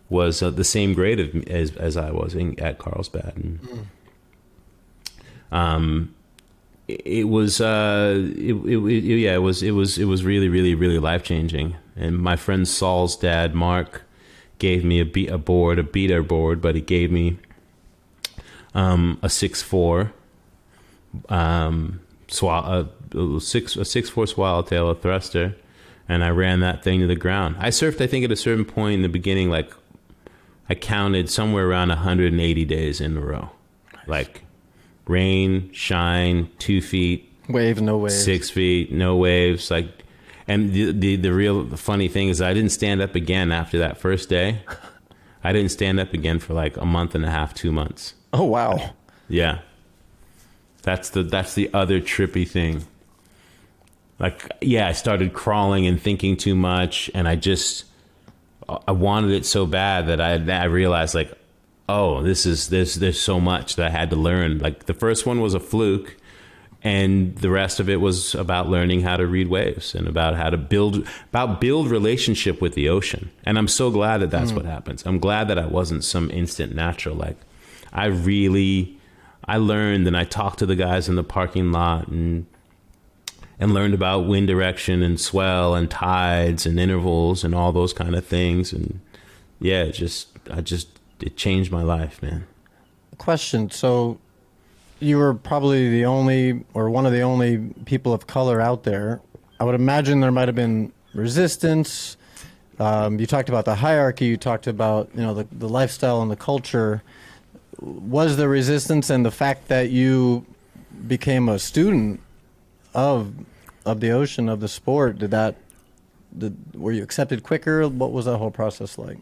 Speaker 3: the same grade as I was at Carlsbad. And, it was really, really, really life-changing. And my friend Saul's dad, Mark, gave me a beater board, but he gave me a 6'4", a 6'4" swallowtail, a thruster, and I ran that thing to the ground. I surfed, I think, at a certain point in the beginning, like I counted somewhere around 180 days in a row, like rain, shine, 2 feet,
Speaker 2: wave, no waves,
Speaker 3: 6 feet, no waves, like. And the funny thing is I didn't stand up again after that first day. I didn't stand up again for like a month and a half, 2 months.
Speaker 2: Oh, wow.
Speaker 3: Yeah. That's the other trippy thing. Like, yeah, I started crawling and thinking too much, and I wanted it so bad that I realized, like, oh, there's so much that I had to learn. Like, the first one was a fluke, and the rest of it was about learning how to read waves and about how to build relationship with the ocean. And I'm so glad that that's what happens. I'm glad that I wasn't some instant natural. Like, I learned, and I talked to the guys in the parking lot and learned about wind direction and swell and tides and intervals and all those kind of things. And yeah, it changed my life, man.
Speaker 2: Question. So you were probably the only, or one of the only people of color out there. I would imagine there might have been resistance. You talked about the hierarchy. You talked about, the lifestyle and the culture. Was there resistance, and the fact that you became a student of the ocean, of the sport, were you accepted quicker? What was that whole process like?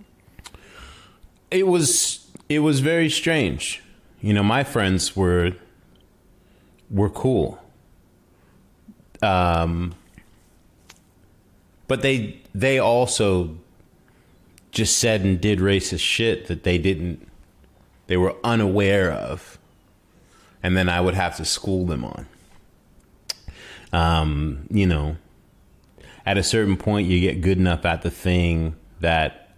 Speaker 3: It was very strange. My friends were cool. But they also just said and did racist shit that they were unaware of, and then I would have to school them on. At a certain point you get good enough at the thing that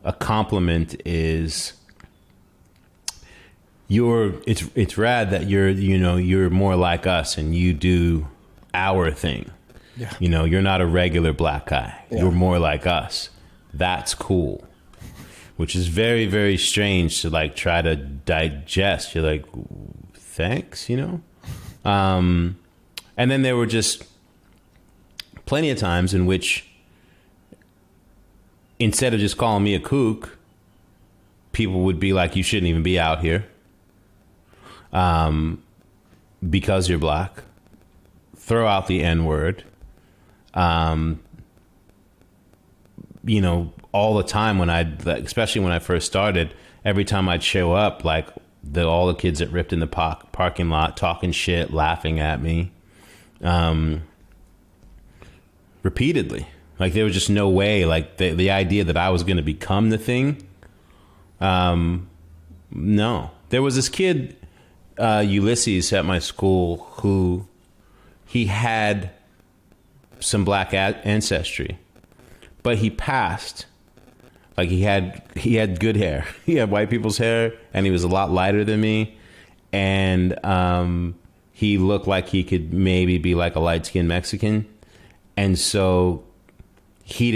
Speaker 3: a compliment is it's rad that you're more like us and you do our thing. Yeah. You're not a regular black guy. Yeah. You're more like us. That's cool. Which is very, very strange to like try to digest. You're like, thanks, And then there were just plenty of times in which instead of just calling me a kook, people would be like, you shouldn't even be out here. Because you're black. Throw out the N-word. All the time especially when I first started, every time I'd show up, like all the kids that ripped in the parking lot, talking shit, laughing at me, repeatedly. Like there was just no way, like the idea that I was going to become the thing. No, there was this kid, Ulysses at my school, who he had some black ancestry, but he passed. Like he had good hair. He had white people's hair, and he was a lot lighter than me. And he looked like he could maybe be like a light-skinned Mexican. And so he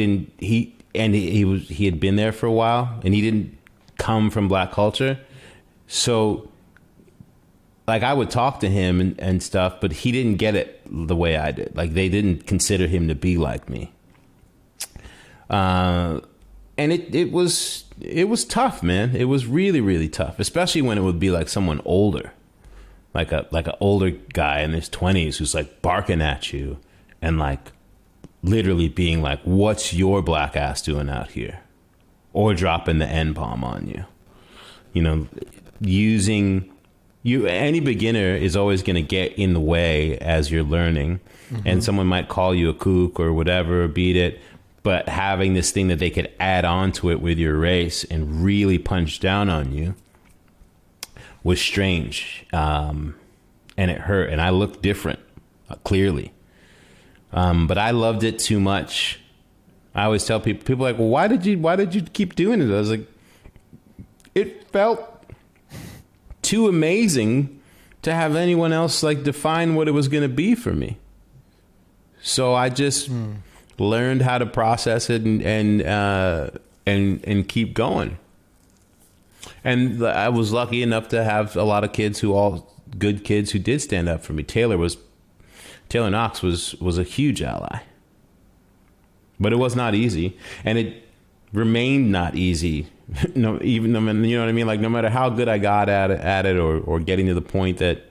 Speaker 3: had been there for a while, and he didn't come from black culture. So like I would talk to him and stuff, but he didn't get it the way I did. Like they didn't consider him to be like me. And it was tough, man. It was really, really tough, especially when it would be like someone older, like an older guy in his 20s who's like barking at you and like literally being like, what's your black ass doing out here? Or dropping the N-bomb on you. Any beginner is always going to get in the way as you're learning. Mm-hmm. And someone might call you a kook or whatever, beat it. But having this thing that they could add on to it with your race and really punch down on you was strange. And it hurt. And I looked different, clearly. But I loved it too much. I always tell people like, well, why did you keep doing it? I was like, it felt too amazing to have anyone else like define what it was going to be for me. So I just learned how to process it and keep going. And I was lucky enough to have a lot of good kids who did stand up for me. Taylor Knox was a huge ally. But it was not easy, and it remained not easy. No, even you know what I mean. Like no matter how good I got at it, or getting to the point that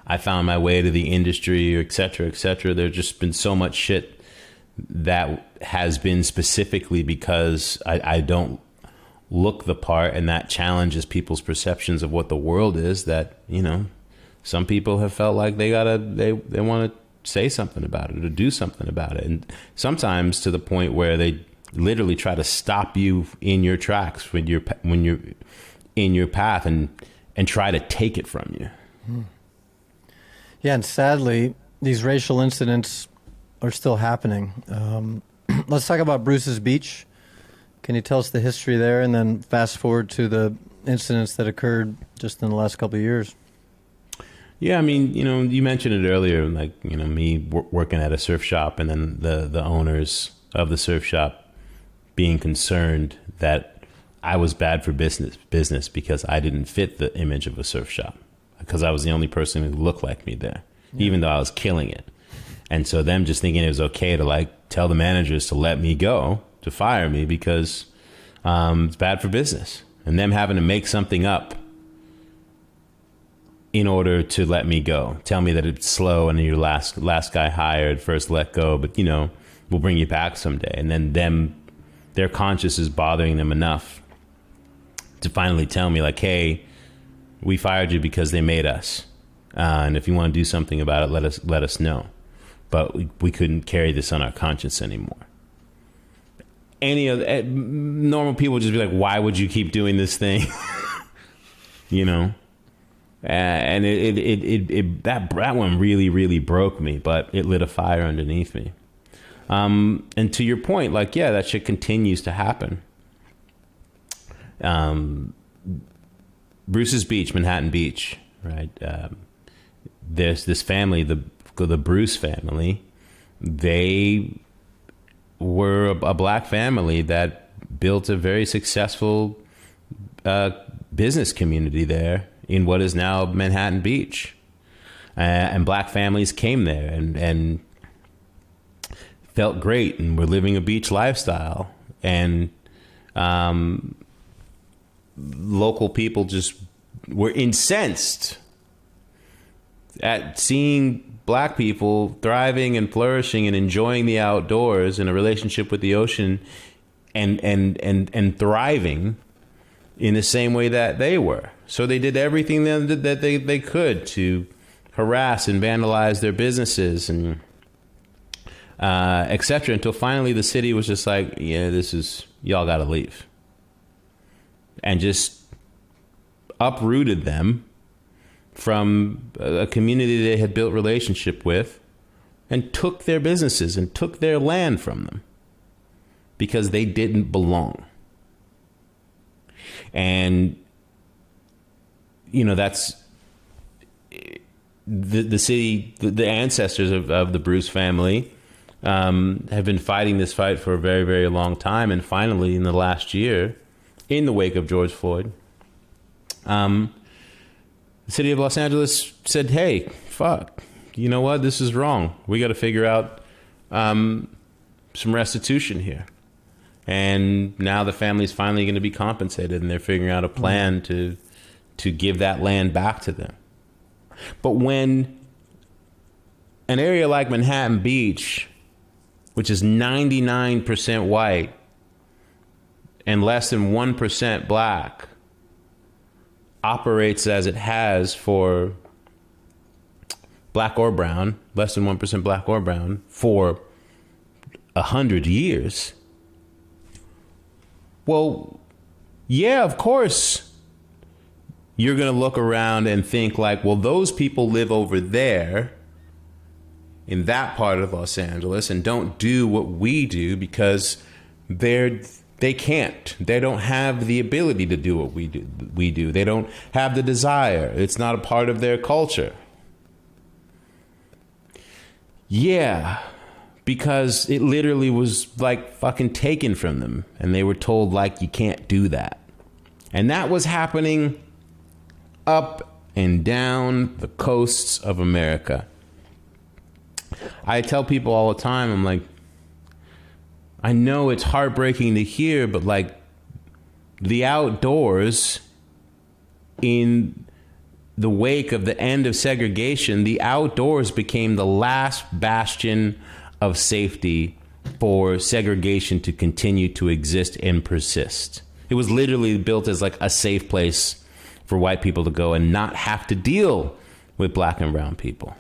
Speaker 3: I found my way to the industry, or et cetera, there's just been so much shit that has been specifically because I don't look the part, and that challenges people's perceptions of what the world is. That, you know, some people have felt like they want to say something about it or do something about it, and sometimes to the point where they literally try to stop you in your tracks when you're in your path and try to take it from you.
Speaker 2: Yeah, and sadly, these racial incidents are still happening. Let's talk about Bruce's Beach. Can you tell us the history there, and then fast forward to the incidents that occurred just in the last couple of years?
Speaker 3: Yeah, I mean, you know, you mentioned it earlier, like, you know, me working at a surf shop, and then the owners of the surf shop being concerned that I was bad for business because I didn't fit the image of a surf shop, because I was the only person who looked like me there, even though I was killing it. And so them just thinking it was okay to like tell the managers to let me go, to fire me because it's bad for business, and them having to make something up in order to let me go. Tell me that it's slow and you're last guy hired, first let go, but, you know, we'll bring you back someday. And then their conscience is bothering them enough to finally tell me like, hey, we fired you because they made us. And if you want to do something about it, let us know. But we couldn't carry this on our conscience anymore. Any of normal people would just be like, why would you keep doing this thing? You know? And that one really broke me, but it lit a fire underneath me. And to your point, like, yeah, that shit continues to happen. Bruce's Beach, Manhattan Beach, right? There's this family, the Bruce family. They were a black family that built a very successful business community there in what is now Manhattan Beach. And black families came there and felt great and were living a beach lifestyle. And local people just were incensed at seeing black people thriving and flourishing and enjoying the outdoors in a relationship with the ocean and thriving in the same way that they were. So they did everything that they could to harass and vandalize their businesses and etc. until finally the city was just like, yeah, y'all got to leave. And just uprooted them from a community they had built relationship with and took their businesses and took their land from them because they didn't belong. And, you know, that's the city, the ancestors of the Bruce family have been fighting this fight for a very, very long time. And finally, in the last year, in the wake of George Floyd, the city of Los Angeles said, hey, fuck, you know what? This is wrong. We got to figure out some restitution here. And now the family's finally going to be compensated, and they're figuring out a plan to give that land back to them. But when an area like Manhattan Beach, which is 99% white and less than 1% black, operates as it has for black or brown, less than 1% black or brown, for 100 years, well, yeah, of course, you're going to look around and think like, well, those people live over there in that part of Los Angeles and don't do what we do because they can't. They don't have the ability to do what we do. They don't have the desire. It's not a part of their culture. Yeah, because it literally was like fucking taken from them. And they were told, like, you can't do that. And that was happening up and down the coasts of America. I tell people all the time, I'm like, I know it's heartbreaking to hear, but like the outdoors, in the wake of the end of segregation, the outdoors became the last bastion of safety for segregation to continue to exist and persist. It was literally built as like a safe place for white people to go and not have to deal with black and brown people.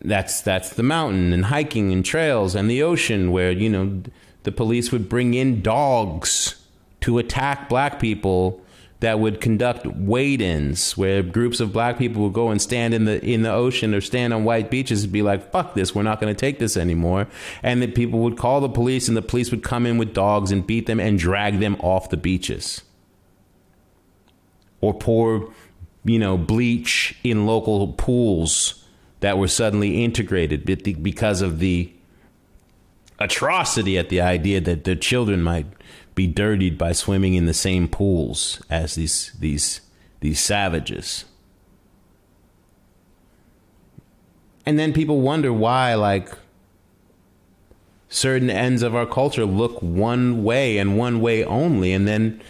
Speaker 3: That's the mountain and hiking and trails and the ocean where, you know, the police would bring in dogs to attack black people that would conduct wade-ins where groups of black people would go and stand in the ocean or stand on white beaches and be like, fuck this, we're not going to take this anymore. And then people would call the police and the police would come in with dogs and beat them and drag them off the beaches. Or pour, you know, bleach in local pools that were suddenly integrated because of the atrocity at the idea that their children might be dirtied by swimming in the same pools as these savages. And then people wonder why, like, certain ends of our culture look one way and one way only, and then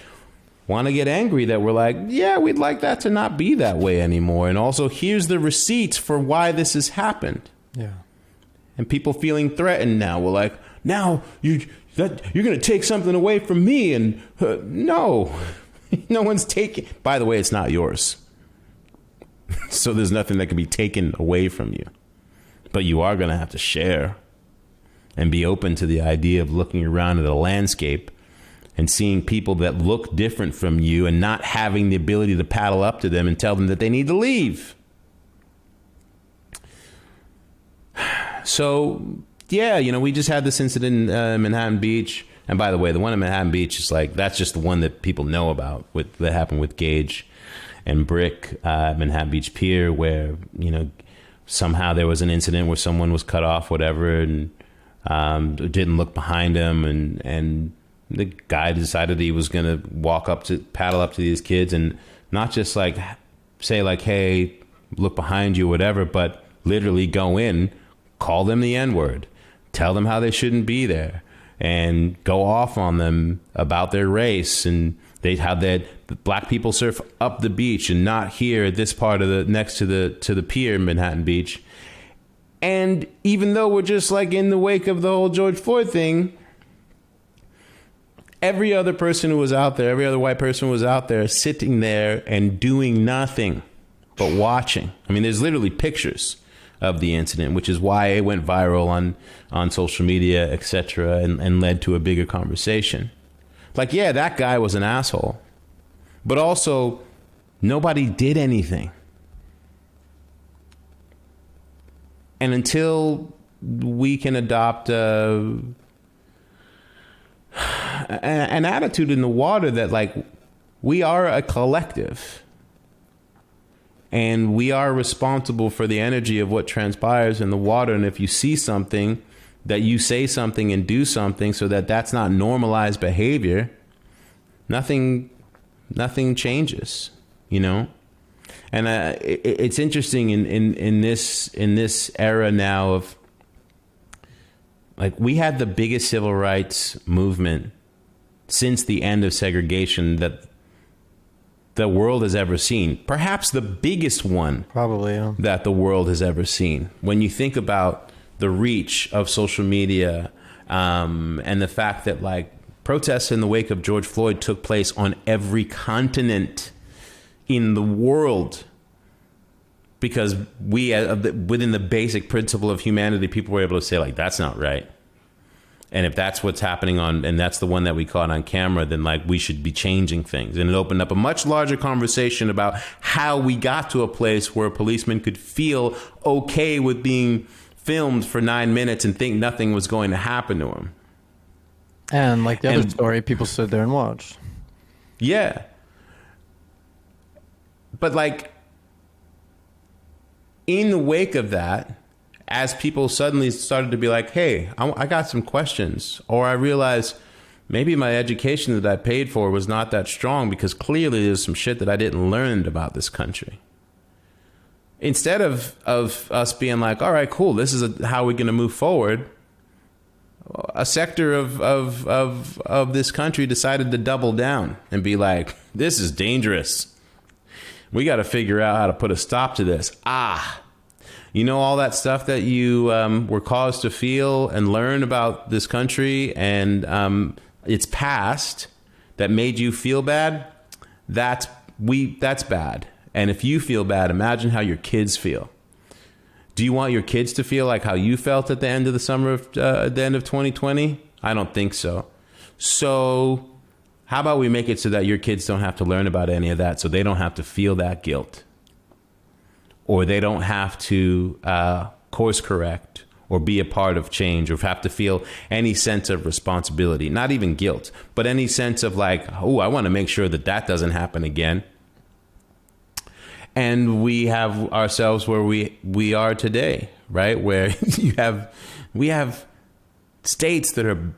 Speaker 3: want to get angry that we're like, yeah, we'd like that to not be that way anymore. And also, here's the receipts for why this has happened. Yeah. And people feeling threatened now. We're like, now you're going to take something away from me. And no, no one's taking. By the way, it's not yours. So there's nothing that can be taken away from you. But you are going to have to share and be open to the idea of looking around at a landscape and seeing people that look different from you and not having the ability to paddle up to them and tell them that they need to leave. So, yeah, you know, we just had this incident in Manhattan Beach. And by the way, the one in Manhattan Beach is like, that's just the one that people know about that happened with Gage and Brick at Manhattan Beach Pier, where, you know, somehow there was an incident where someone was cut off, whatever, and didn't look behind him. And the guy decided he was going to paddle up to these kids and not just like say like, hey, look behind you, whatever, but literally go in, call them the N-word, tell them how they shouldn't be there, and go off on them about their race and how the black people surf up the beach and not here at this part of next to the pier in Manhattan Beach. And even though we're just like in the wake of the whole George Floyd thing, every other person who was out there, every other white person who was out there sitting there and doing nothing but watching. I mean, there's literally pictures of the incident, which is why it went viral on social media, etc., and led to a bigger conversation. Like, yeah, that guy was an asshole, but also nobody did anything. And until we can adopt an attitude in the water that, like, we are a collective and we are responsible for the energy of what transpires in the water. And if you see something, that you say something and do something so that that's not normalized behavior, nothing changes, you know? And it's interesting in this era now of, like, we had the biggest civil rights movement since the end of segregation that the world has ever seen. Perhaps the biggest one, probably, yeah, that the world has ever seen. When you think about the reach of social media and the fact that, like, protests in the wake of George Floyd took place on every continent in the world, because we, within the basic principle of humanity, people were able to say, like, that's not right. And if that's what's happening and that's the one that we caught on camera, then like we should be changing things. And it opened up a much larger conversation about how we got to a place where a policeman could feel okay with being filmed for 9 minutes and think nothing was going to happen to him.
Speaker 2: And like the other story, people stood there and watched.
Speaker 3: Yeah. But like in the wake of that, as people suddenly started to be like, hey, I got some questions, or I realized maybe my education that I paid for was not that strong because clearly there's some shit that I didn't learn about this country. Instead of us being like, all right, cool, this is how we're going to move forward, a sector of this country decided to double down and be like, this is dangerous. We got to figure out how to put a stop to this. You know, all that stuff that you were caused to feel and learn about this country and its past that made you feel bad, that's bad. And if you feel bad, imagine how your kids feel. Do you want your kids to feel like how you felt at the end of the summer of the end of 2020? I don't think so. So how about we make it so that your kids don't have to learn about any of that, so they don't have to feel that guilt? Or they don't have to course correct or be a part of change or have to feel any sense of responsibility, not even guilt, but any sense of like, oh, I want to make sure that that doesn't happen again. And we have ourselves where we are today, right? Where we have states that are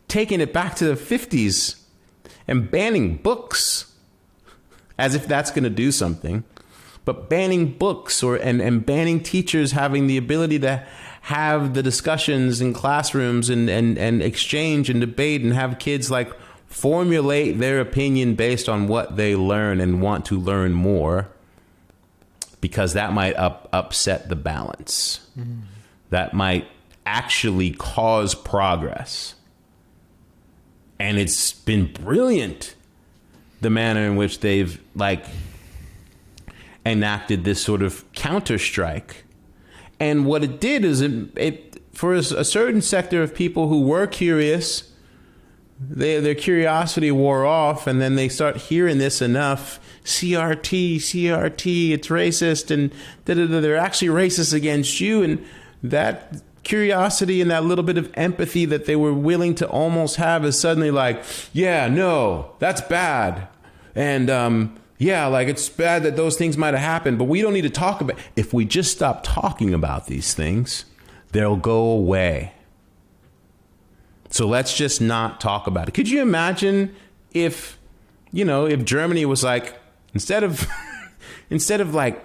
Speaker 3: taking it back to the 50s and banning books as if that's going to do something. But banning books and banning teachers having the ability to have the discussions in classrooms and exchange and debate and have kids like formulate their opinion based on what they learn and want to learn more, because that might upset the balance. That might actually cause progress. And it's been brilliant, the manner in which they've like enacted this sort of counter strike. And what it did is it for a certain sector of people who were curious, their curiosity wore off, and then they start hearing this enough, CRT, it's racist, and they're actually racist against you. And that curiosity and that little bit of empathy that they were willing to almost have is suddenly like, yeah, no, that's bad. And yeah, like it's bad that those things might have happened, but we don't need to talk about it. If we just stop talking about these things, they'll go away. So let's just not talk about it. Could you imagine if Germany was like, instead of like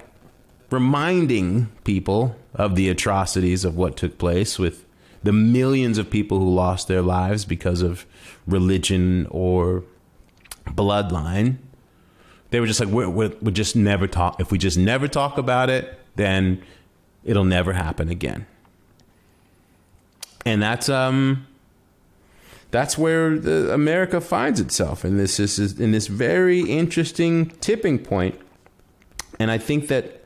Speaker 3: reminding people of the atrocities of what took place with the millions of people who lost their lives because of religion or bloodline, they were just like, we'll just never talk. If we just never talk about it, then it'll never happen again. And that's where America finds itself in this very interesting tipping point. And I think that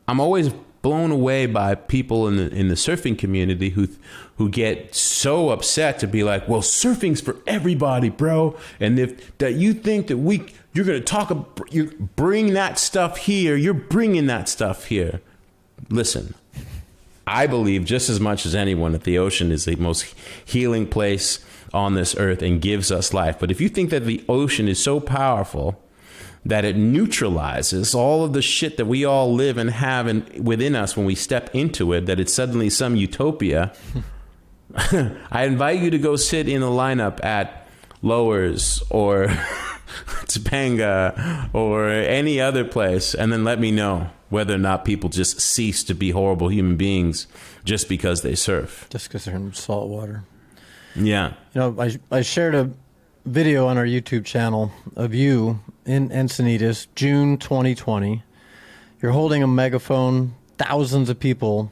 Speaker 3: I'm always blown away by people in the surfing community who get so upset to be like, well, surfing's for everybody, bro. And if that you think that you're going to you bring that stuff here, you're bringing that stuff here. Listen, I believe just as much as anyone that the ocean is the most healing place on this earth and gives us life. But if you think that the ocean is so powerful that it neutralizes all of the shit that we all live and have within us when we step into it, that it's suddenly some utopia, I invite you to go sit in a lineup at Lowers or Topanga or any other place, and then let me know whether or not people just cease to be horrible human beings just because they surf.
Speaker 2: Just because they're in salt water.
Speaker 3: Yeah.
Speaker 2: I shared a video on our YouTube channel of you in Encinitas, June 2020. You're holding a megaphone, thousands of people,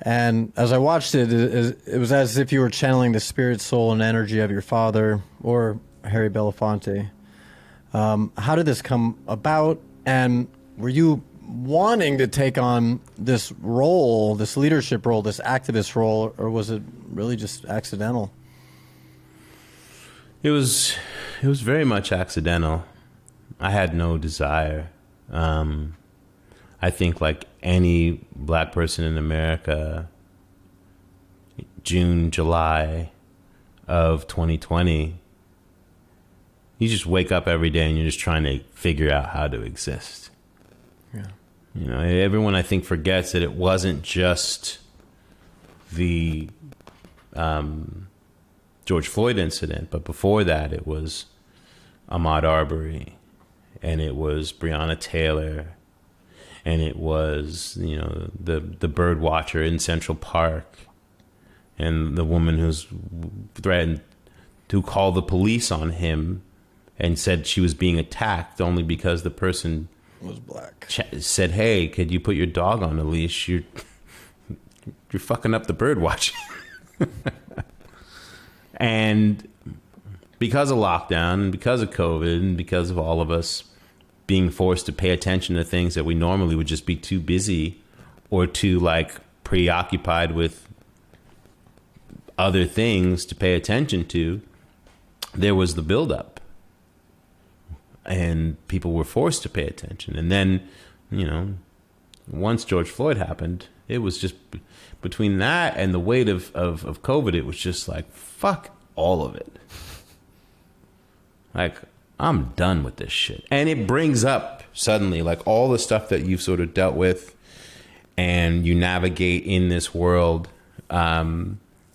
Speaker 2: and as I watched it, it was as if you were channeling the spirit, soul, and energy of your father or Harry Belafonte. How did this come about, and were you wanting to take on this role, this leadership role, this activist role, or was it really just accidental?
Speaker 3: It was very much accidental. I had no desire. I think like any black person in America, June, July of 2020, you just wake up every day and you're just trying to figure out how to exist.
Speaker 2: Yeah.
Speaker 3: You know, everyone I think forgets that it wasn't just the George Floyd incident, but before that it was Ahmaud Arbery, and it was Breonna Taylor, and it was, you know, the bird watcher in Central Park, and the woman who's threatened to call the police on him and said she was being attacked only because the person
Speaker 2: was black.
Speaker 3: Said, "Hey, could you put your dog on a leash? You're fucking up the bird watching." And because of lockdown, and because of COVID, and because of all of us being forced to pay attention to things that we normally would just be too busy or too like preoccupied with other things to pay attention to, there was the buildup. And people were forced to pay attention. And then, you know, once George Floyd happened, it was just between that and the weight of COVID, it was just like, fuck all of it. Like, I'm done with this shit. And it brings up suddenly like all the stuff that you've sort of dealt with and you navigate in this world,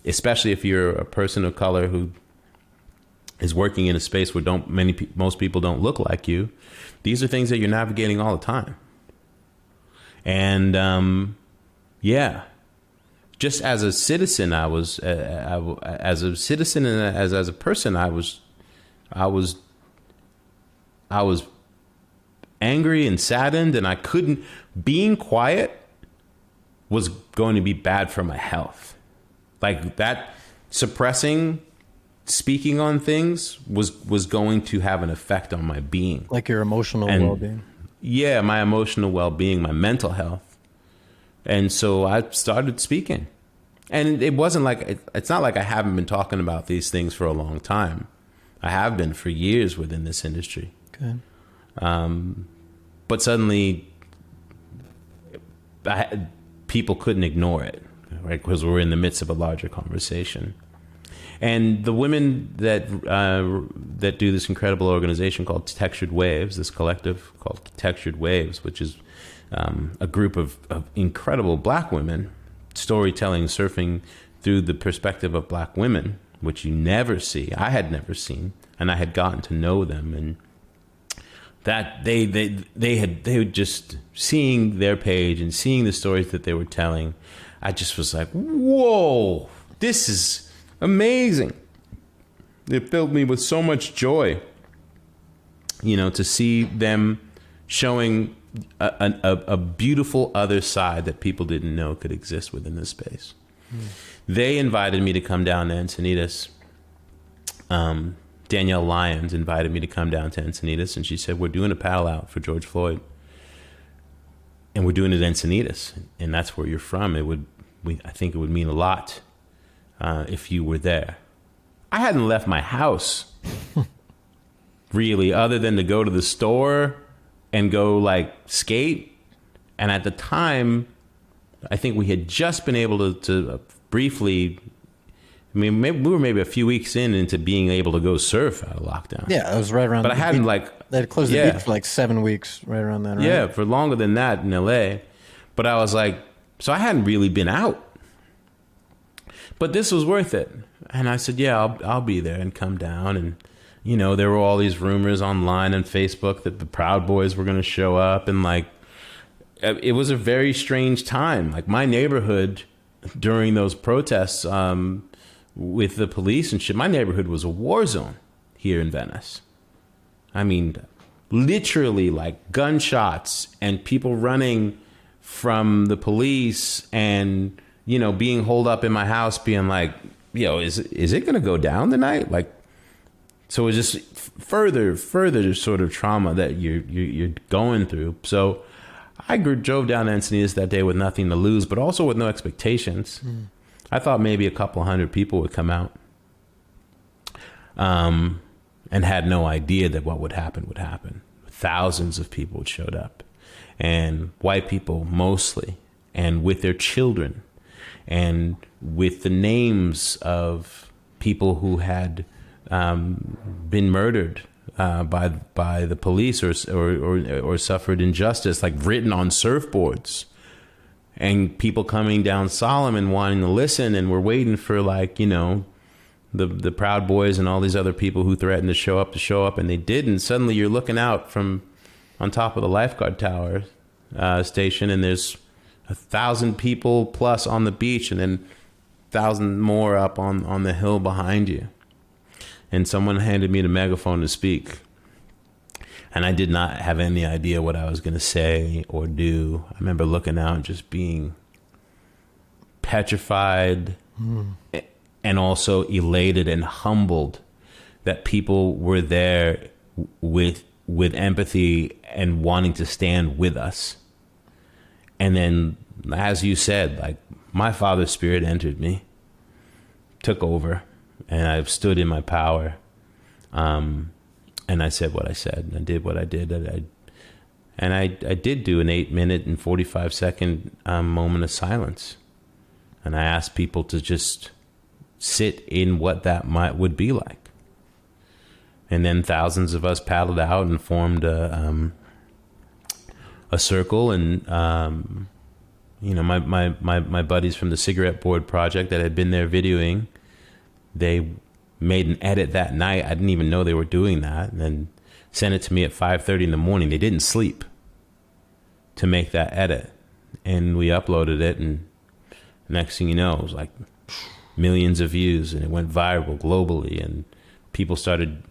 Speaker 3: especially if you're a person of color who is working in a space where most people don't look like you. These are things that you're navigating all the time. And yeah, just as a citizen, as a citizen and as a person, I was angry and saddened, and I couldn't. Being quiet was going to be bad for my health. Like that, suppressing, speaking on things was going to have an effect on my being.
Speaker 2: Like your emotional well-being.
Speaker 3: Yeah, my emotional well-being, my mental health. And so I started speaking. And it wasn't like, it's not like I haven't been talking about these things for a long time. I have been for years within this industry.
Speaker 2: Okay.
Speaker 3: But suddenly, people couldn't ignore it, right? Because we're in the midst of a larger conversation. And the women that do this incredible organization called Textured Waves, this collective called Textured Waves, which is a group of incredible black women, storytelling, surfing through the perspective of black women, which you never see. I had never seen, and I had gotten to know them, and that they had just seeing their page and seeing the stories that they were telling. I just was like, whoa, this is amazing. It filled me with so much joy, you know, to see them showing a beautiful other side that people didn't know could exist within this space. They invited me to come down to Encinitas. Danielle Lyons invited me to come down to Encinitas, and she said, we're doing a paddle out for George Floyd, and we're doing it at Encinitas, and that's where you're from. I think it would mean a lot if you were there. I hadn't left my house, really, other than to go to the store and go like skate. And at the time, I think we had just been able to briefly, I mean, we were maybe a few weeks into being able to go surf out of lockdown.
Speaker 2: Yeah, it was right around.
Speaker 3: But I hadn't
Speaker 2: they had closed the beach for like 7 weeks, right around then, right?
Speaker 3: Yeah, for longer than that in LA. But I was like, so I hadn't really been out. But this was worth it. And I said, yeah, I'll be there and come down. And, you know, there were all these rumors online and Facebook that the Proud Boys were going to show up. And like, it was a very strange time. Like my neighborhood during those protests with the police and shit, my neighborhood was a war zone here in Venice. I mean, literally like gunshots and people running from the police and, you know, being holed up in my house being like, yo, is it going to go down tonight? Like, so it's just further sort of trauma that you're going through. So drove down to Encinitas that day with nothing to lose, but also with no expectations. I thought maybe a couple hundred people would come out, and had no idea that what would happen would happen. Thousands of people showed up, and white people mostly, and with their children, and with the names of people who had been murdered by the police or suffered injustice, like written on surfboards, and people coming down Solomon wanting to listen, and we're waiting for, like, you know, the Proud Boys and all these other people who threatened to show up, and they didn't. Suddenly you're looking out from on top of the lifeguard tower station, and there's 1,000 people plus on the beach, and then 1,000 more up on the hill behind you. And someone handed me the megaphone to speak. And I did not have any idea what I was going to say or do. I remember looking out and just being petrified and also elated and humbled that people were there with empathy and wanting to stand with us. And then, as you said, like, my Father's Spirit entered me, took over, and I've stood in my power. And I said what I said, and I did what I did. And I did do an 8-minute and 45-second moment of silence. And I asked people to just sit in what that would be like. And then thousands of us paddled out and formed a circle. And, you know, my buddies from the Cigarette Board Project that had been there videoing, they made an edit that night. I didn't even know they were doing that. And then sent it to me at 5:30 in the morning. They didn't sleep to make that edit. And we uploaded it, and next thing you know, it was like millions of views, and it went viral globally, and people started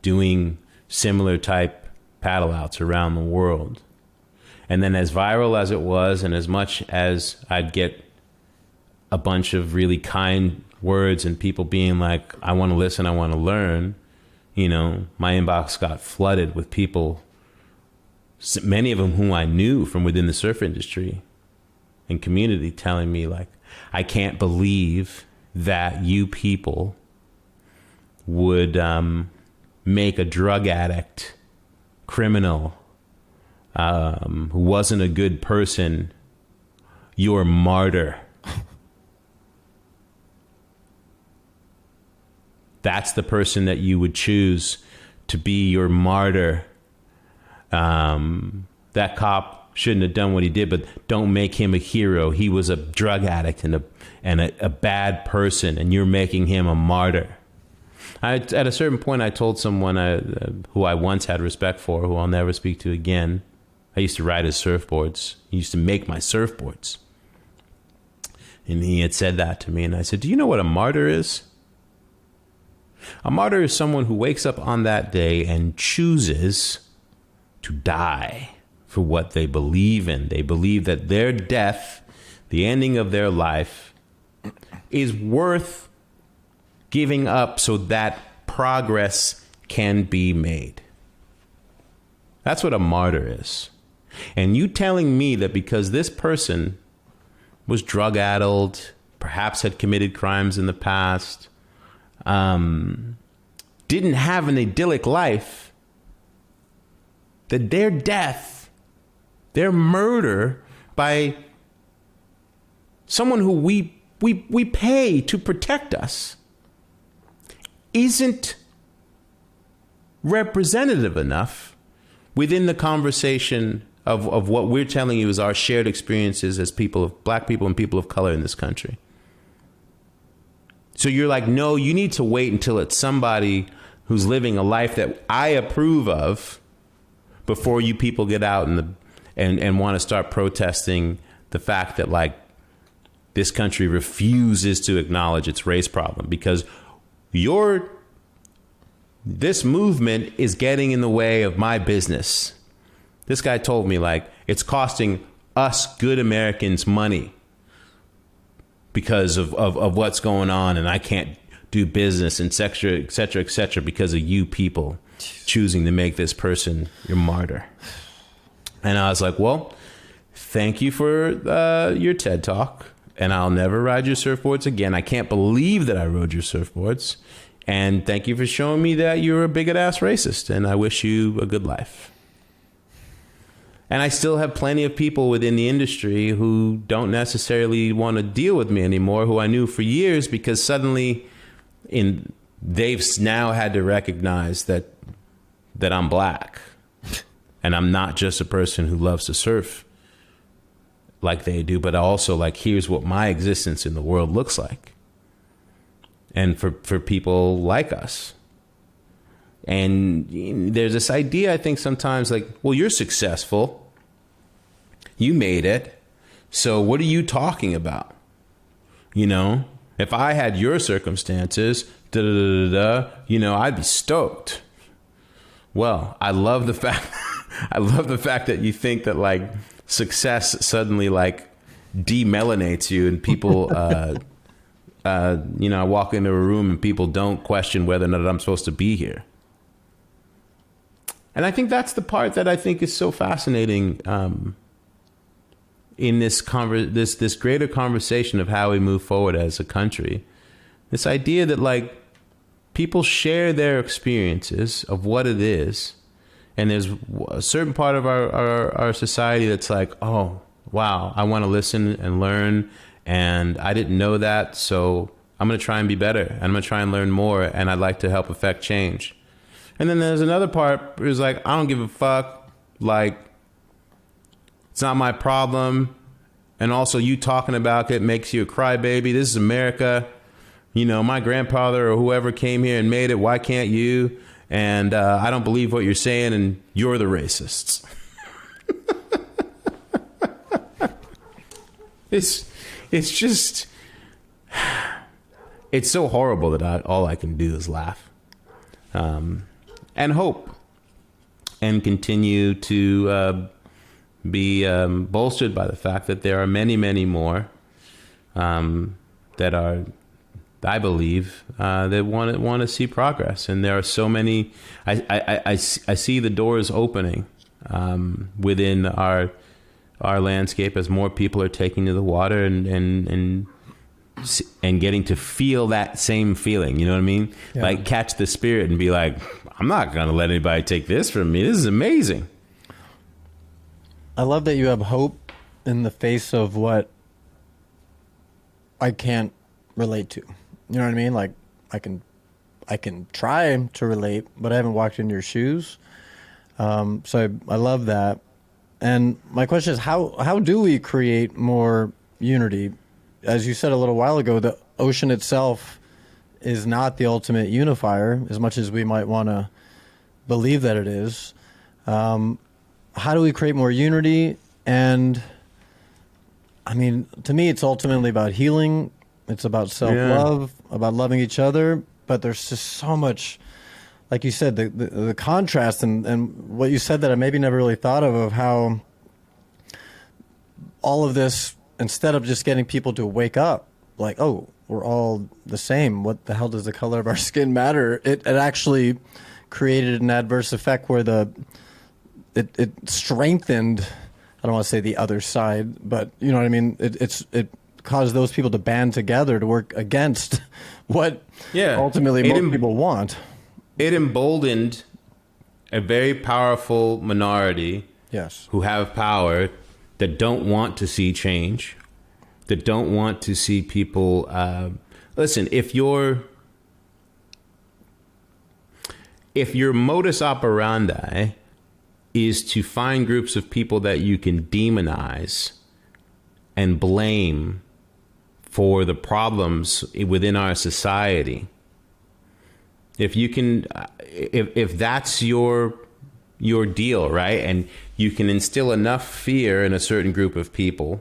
Speaker 3: doing similar type paddle outs around the world. And then, as viral as it was, and as much as I'd get a bunch of really kind words and people being like, I want to listen, I want to learn, you know, my inbox got flooded with people, many of them whom I knew from within the surf industry and community, telling me, like, I can't believe that you people would make a drug addict, criminal, who wasn't a good person, your martyr. That's the person that you would choose to be your martyr. That cop shouldn't have done what he did, but don't make him a hero. He was a drug addict and a bad person, and you're making him a martyr. At a certain point, I told someone who I once had respect for, who I'll never speak to again. I used to ride his surfboards. He used to make my surfboards. And he had said that to me, and I said, do you know what a martyr is? A martyr is someone who wakes up on that day and chooses to die for what they believe in. They believe that their death, the ending of their life, is worth giving up so that progress can be made. That's what a martyr is. And you telling me that because this person was drug-addled, perhaps had committed crimes in the past, didn't have an idyllic life, that their death, their murder by someone who we pay to protect us, isn't representative enough within the conversation of what we're telling you is our shared experiences as people of black people and people of color in this country. So you're like, no, you need to wait until it's somebody who's living a life that I approve of before you people get out and want to start protesting the fact that, like, this country refuses to acknowledge its race problem because this movement is getting in the way of my business. This guy told me, like, it's costing us good Americans money because of what's going on, and I can't do business, and et cetera, because of you people choosing to make this person your martyr. And I was like, well, thank you for your TED Talk, and I'll never ride your surfboards again. I can't believe that I rode your surfboards. And thank you for showing me that you're a bigot-ass racist, and I wish you a good life. And I still have plenty of people within the industry who don't necessarily want to deal with me anymore, who I knew for years, because suddenly they've now had to recognize that I'm black. And I'm not just a person who loves to surf like they do, but also like, here's what my existence in the world looks like. And for people like us. And there's this idea, I think sometimes, like, well, you're successful. You made it. So what are you talking about? You know, if I had your circumstances, I'd be stoked. Well, I love the fact that you think that like success suddenly like demelanates you, and people, I walk into a room and people don't question whether or not I'm supposed to be here. And I think that's the part that I think is so fascinating in this greater conversation of how we move forward as a country. This idea that like people share their experiences of what it is, and there's a certain part of our society that's like, oh, wow, I want to listen and learn, and I didn't know that, so I'm going to try and be better, and I'm going to try and learn more, and I'd like to help affect change. And then there's another part where it's like, I don't give a fuck, like, it's not my problem, and also you talking about it makes you a crybaby. This is America. You know, my grandfather or whoever came here and made it. Why can't you? And I don't believe what you're saying, and you're the racists. It's just, it's so horrible that all I can do is laugh, and hope, and continue to be bolstered by the fact that there are many, many more that are, I believe, that want to see progress. And there are so many. I see the doors opening within our landscape as more people are taking to the water and getting to feel that same feeling. You know what I mean? Yeah. Like catch the spirit and be like, I'm not going to let anybody take this from me. This is amazing.
Speaker 2: I love that you have hope in the face of what I can't relate to. You know what I mean? Like I can try to relate, but I haven't walked in your shoes. So I love that. And my question is, how do we create more unity? As you said a little while ago, the ocean itself is not the ultimate unifier, as much as we might want to believe that it is. How do we create more unity? And I mean, to me, it's ultimately about healing. It's about self-love, about loving each other. But there's just so much, like you said, the contrast and what you said that I maybe never really thought of how all of this, instead of just getting people to wake up, like, oh, we're all the same. What the hell does the color of our skin matter? It actually created an adverse effect where it strengthened, I don't want to say the other side, but you know what I mean? It caused those people to band together to work against what ultimately most people want.
Speaker 3: It emboldened a very powerful minority who have power that don't want to see change, that don't want to see people. Listen, if your modus operandi is to find groups of people that you can demonize and blame for the problems within our society, if you can, if that's your deal, right, and you can instill enough fear in a certain group of people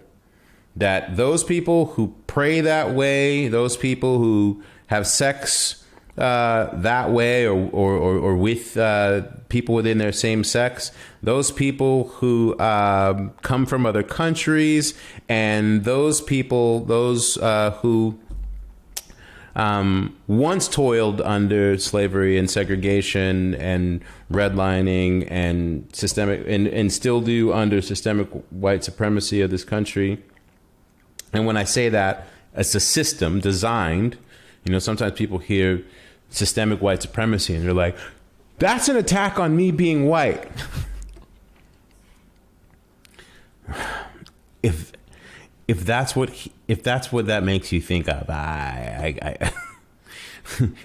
Speaker 3: that those people who pray that way, those people who have sex that way, or with people within their same sex, those people who come from other countries, and those people, who once toiled under slavery and segregation and redlining and systemic, and still do under systemic white supremacy of this country. And when I say that, it's a system designed, sometimes people hear systemic white supremacy and they're like, that's an attack on me being white. If that's what that makes you think of,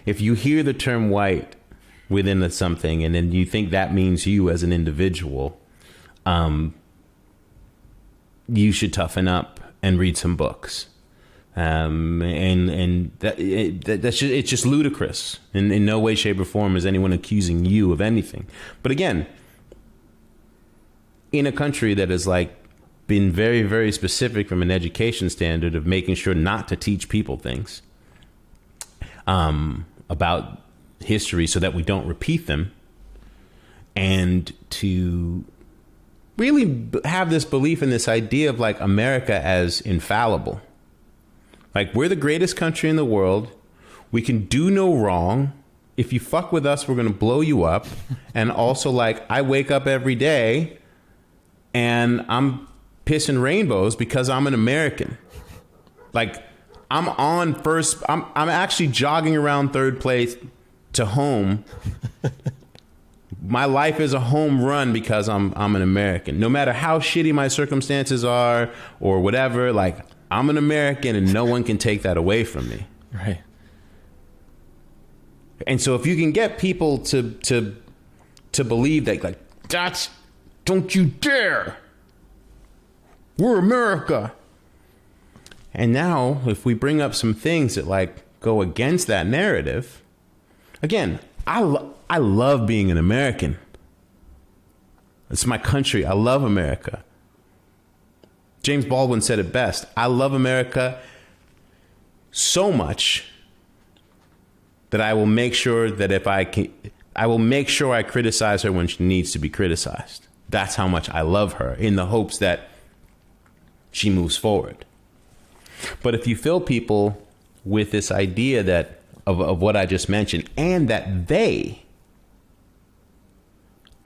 Speaker 3: if you hear the term white within something and then you think that means you as an individual, you should toughen up and read some books. And that's it's just ludicrous. In no way, shape, or form is anyone accusing you of anything. But again, in a country that has been very, very specific from an education standard of making sure not to teach people things about history so that we don't repeat them, and to really have this belief in this idea of America as infallible. We're the greatest country in the world. We can do no wrong. If you fuck with us, we're going to blow you up. And also, I wake up every day and I'm pissing rainbows because I'm an American. I'm on first. I'm actually jogging around third place to home. My life is a home run because I'm an American. No matter how shitty my circumstances are or whatever, I'm an American and no one can take that away from me.
Speaker 2: Right.
Speaker 3: And so if you can get people to believe that, that's, don't you dare. We're America. And now if we bring up some things that go against that narrative, again, I love being an American. It's my country. I love America. James Baldwin said it best. I love America so much that I will make sure that I will make sure I criticize her when she needs to be criticized. That's how much I love her, in the hopes that she moves forward. But if you fill people with this idea that of what I just mentioned, and that they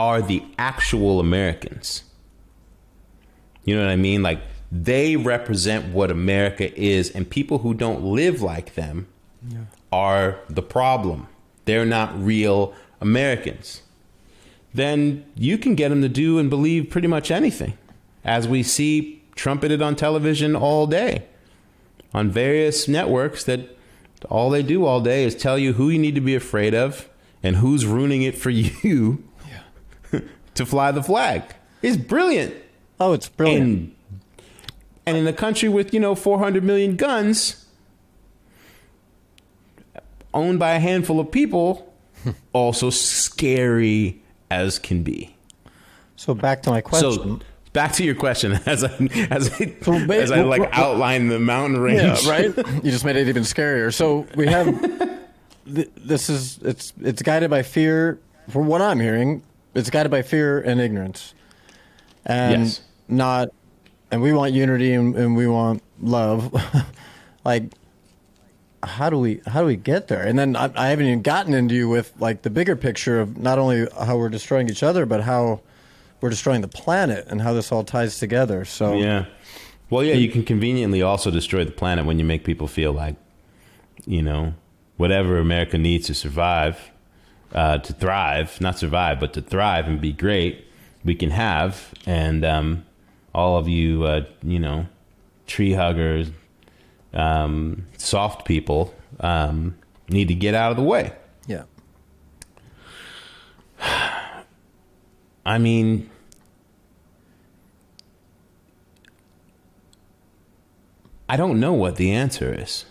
Speaker 3: are the actual Americans, you know what I mean? They represent what America is, and people who don't live like them are the problem. They're not real Americans. Then you can get them to do and believe pretty much anything, as we see trumpeted on television all day, on various networks, that all they do all day is tell you who you need to be afraid of and who's ruining it for you to fly the flag. It's brilliant.
Speaker 2: Oh, it's brilliant.
Speaker 3: And in a country with, 400 million guns owned by a handful of people, also scary as can be.
Speaker 2: So back to my question.
Speaker 3: So back to your question as I outline the mountain range.
Speaker 2: Yeah, right? You just made it even scarier. So we have it's guided by fear. From what I'm hearing, it's guided by fear and ignorance. And
Speaker 3: yes.
Speaker 2: And we want unity and we want love. How do we get there? And then I haven't even gotten into you with the bigger picture of not only how we're destroying each other, but how we're destroying the planet and how this all ties together. So
Speaker 3: yeah. Well, yeah, you can conveniently also destroy the planet when you make people feel whatever America needs to survive, to thrive, not survive, but to thrive and be great, we can have. And all of you, tree huggers, soft people, need to get out of the way.
Speaker 2: Yeah.
Speaker 3: I mean, I don't know what the answer is.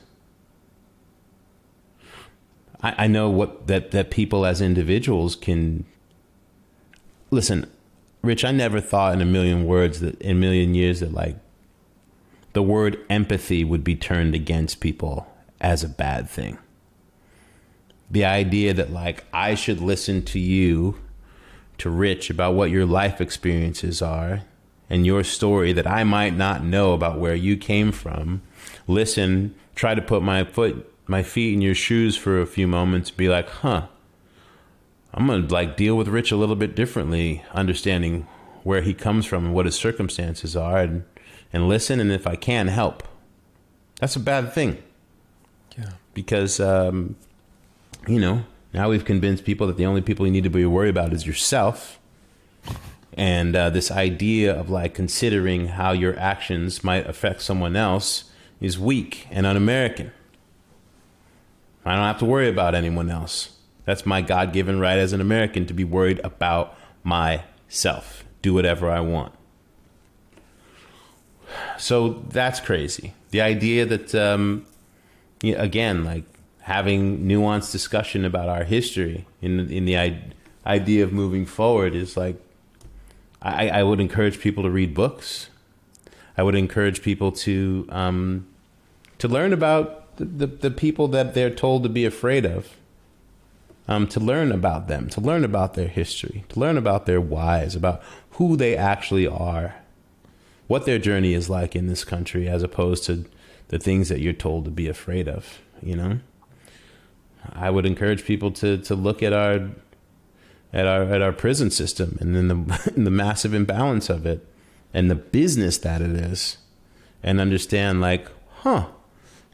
Speaker 3: I know that people as individuals can listen. Rich, I never thought in a million years that the word empathy would be turned against people as a bad thing. The idea that I should listen to you, to Rich, about what your life experiences are and your story that I might not know about where you came from. Listen, try to put my foot my feet in your shoes for a few moments, be like, huh, I'm going to like deal with Rich a little bit differently, understanding where he comes from and what his circumstances are, and listen. And if I can help, that's a bad thing.
Speaker 2: Yeah.
Speaker 3: Because, now we've convinced people that the only people you need to be worried about is yourself. And this idea of like considering how your actions might affect someone else is weak and un-American. I don't have to worry about anyone else. That's my God-given right as an American to be worried about myself. Do whatever I want. So that's crazy. The idea that, again, like having nuanced discussion about our history in the idea of moving forward is like, I would encourage people to read books. I would encourage people to learn about the people that they're told to be afraid of. To learn about them, to learn about their history, to learn about their whys, about who they actually are, what their journey is like in this country, as opposed to the things that you're told to be afraid of. I would encourage people to look at our prison system and then the massive imbalance of it and the business that it is, and understand like,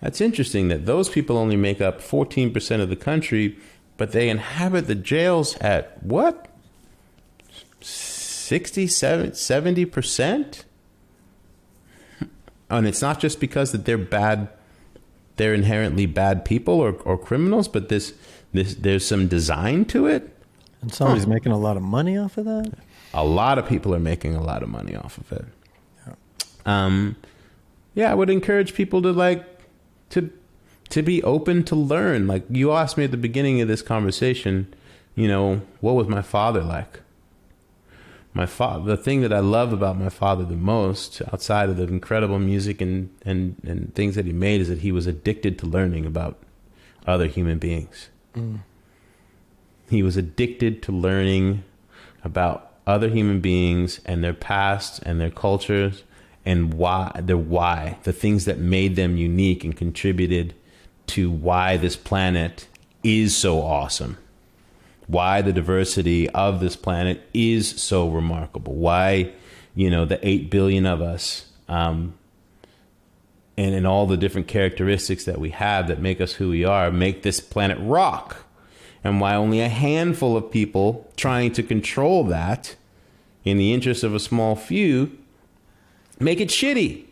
Speaker 3: that's interesting that those people only make up 14% of the country, but they inhabit the jails at what? 70%? And it's not just because that they're bad, they're inherently bad people or criminals, but there's some design to it.
Speaker 2: And somebody's making a lot of money off of that?
Speaker 3: A lot of people are making a lot of money off of it.
Speaker 2: Yeah.
Speaker 3: I would encourage people to be open to learn. Like you asked me at the beginning of this conversation, what was my father like? The thing that I love about my father the most, outside of the incredible music and things that he made, is that he was addicted to learning about other human beings. He was addicted to learning about other human beings and their past and their cultures and the things that made them unique and contributed to why this planet is so awesome, why the diversity of this planet is so remarkable, why, the 8 billion of us, and all the different characteristics that we have that make us who we are, make this planet rock, and why only a handful of people trying to control that in the interest of a small few make it shitty.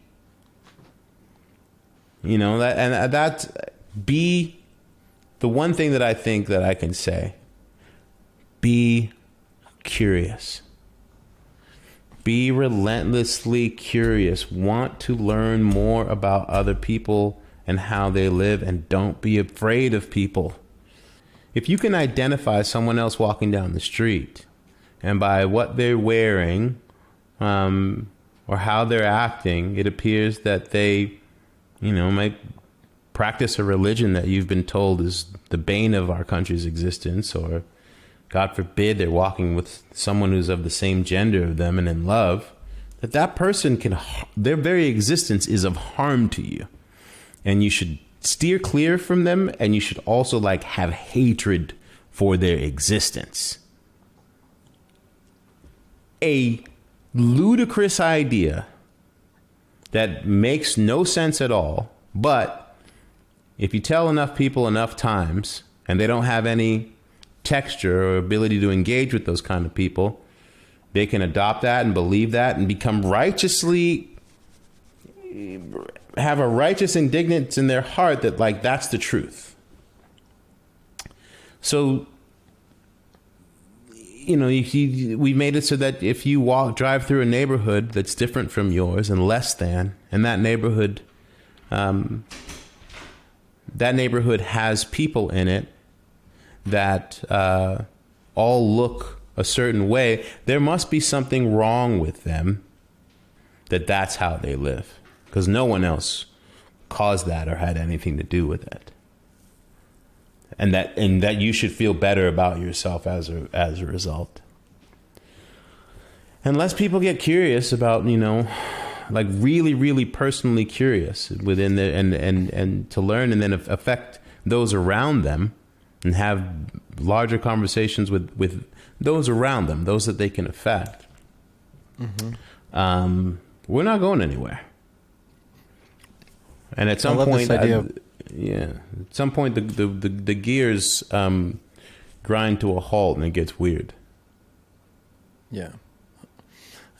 Speaker 3: Be the one thing that I think that I can say. Be curious. Be relentlessly curious. Want to learn more about other people and how they live, and don't be afraid of people. If you can identify someone else walking down the street, and by what they're wearing, or how they're acting, it appears that they, might practice a religion that you've been told is the bane of our country's existence, or God forbid they're walking with someone who's of the same gender of them and in love, that person their very existence is of harm to you. And you should steer clear from them, and you should also have hatred for their existence. A ludicrous idea that makes no sense at all, but if you tell enough people enough times and they don't have any texture or ability to engage with those kind of people, they can adopt that and believe that and have a righteous indignance in their heart that that's the truth. So, we made it so that if you drive through a neighborhood that's different from yours and less than, and that neighborhood has people in it that all look a certain way, there must be something wrong with them that's how they live, because no one else caused that or had anything to do with it. And that you should feel better about yourself as a result. Unless people get curious about, really, really personally curious within and to learn and then affect those around them and have larger conversations with those around them, those that they can affect, we're not going anywhere. And at some point, at some point, the gears grind to a halt, and it gets weird.
Speaker 2: Yeah,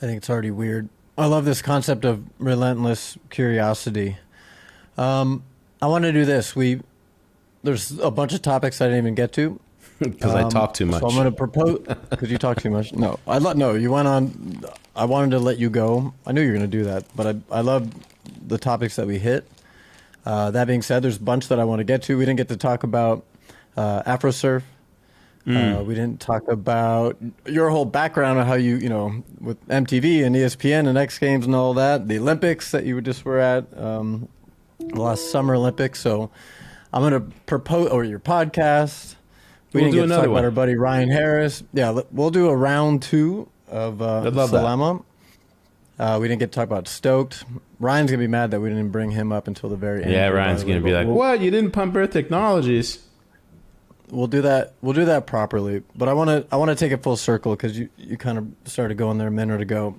Speaker 2: I think it's already weird. I love this concept of relentless curiosity. I want to do this. There's a bunch of topics I didn't even get to
Speaker 3: because I talk too much.
Speaker 2: So I'm going to propose because you talk too much. No, you went on. I wanted to let you go. I knew you were going to do that, but I love the topics that we hit. That being said, there's a bunch that I want to get to. We didn't get to talk about AfroSurf. We didn't talk about your whole background of how you with MTV and ESPN and X Games and all that, the Olympics that you just were at, the last Summer Olympics. So I'm going to propose, or your podcast. We'll didn't get to talk about our buddy Ryan Harris. Yeah, we'll do a round 2 of Selema. We didn't get to talk about Stoked. Ryan's going to be mad that we didn't bring him up until the very end.
Speaker 3: Yeah, Ryan's going to be like, what? You didn't pump Earth Technologies.
Speaker 2: We'll do that. We'll do that properly. But I want to take it full circle because you kind of started going there a minute ago,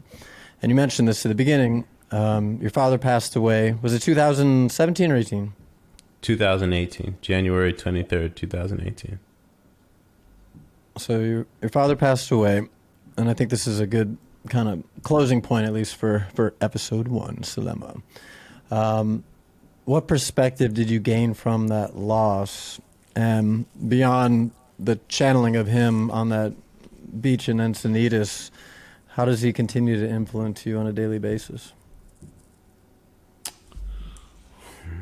Speaker 2: and you mentioned this at the beginning. Your father passed away. Was it 2017 or 18?
Speaker 3: 2018, January 23rd, 2018.
Speaker 2: So your father passed away, and I think this is a good kind of closing point, at least for episode 1, Selema. What perspective did you gain from that loss? And beyond the channeling of him on that beach in Encinitas, how does he continue to influence you on a daily basis?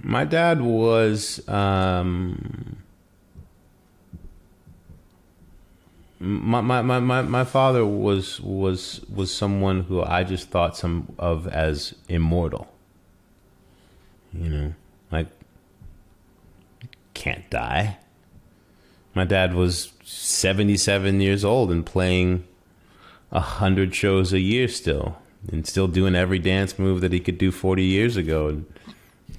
Speaker 3: My dad was my father was someone who I just thought of as immortal. Like can't die. My dad was 77 years old and playing 100 shows a year still, and still doing every dance move that he could do 40 years ago, and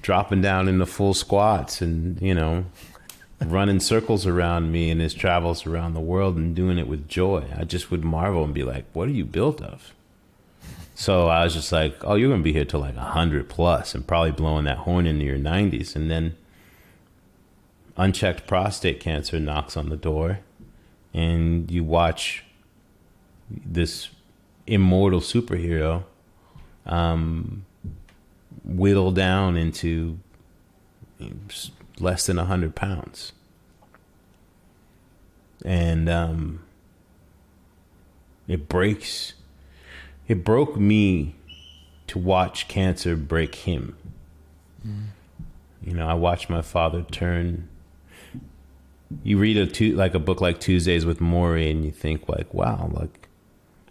Speaker 3: dropping down into full squats and, running circles around me in his travels around the world and doing it with joy. I just would marvel and be like, what are you built of? So I was just like, oh, you're going to be here till like 100 plus and probably blowing that horn into your 90s. And then unchecked prostate cancer knocks on the door, and you watch this immortal superhero whittle down into less than 100 pounds. And it broke me to watch cancer break him. I watched my father turn. You read a book like Tuesdays with Morrie, and you think like, wow, like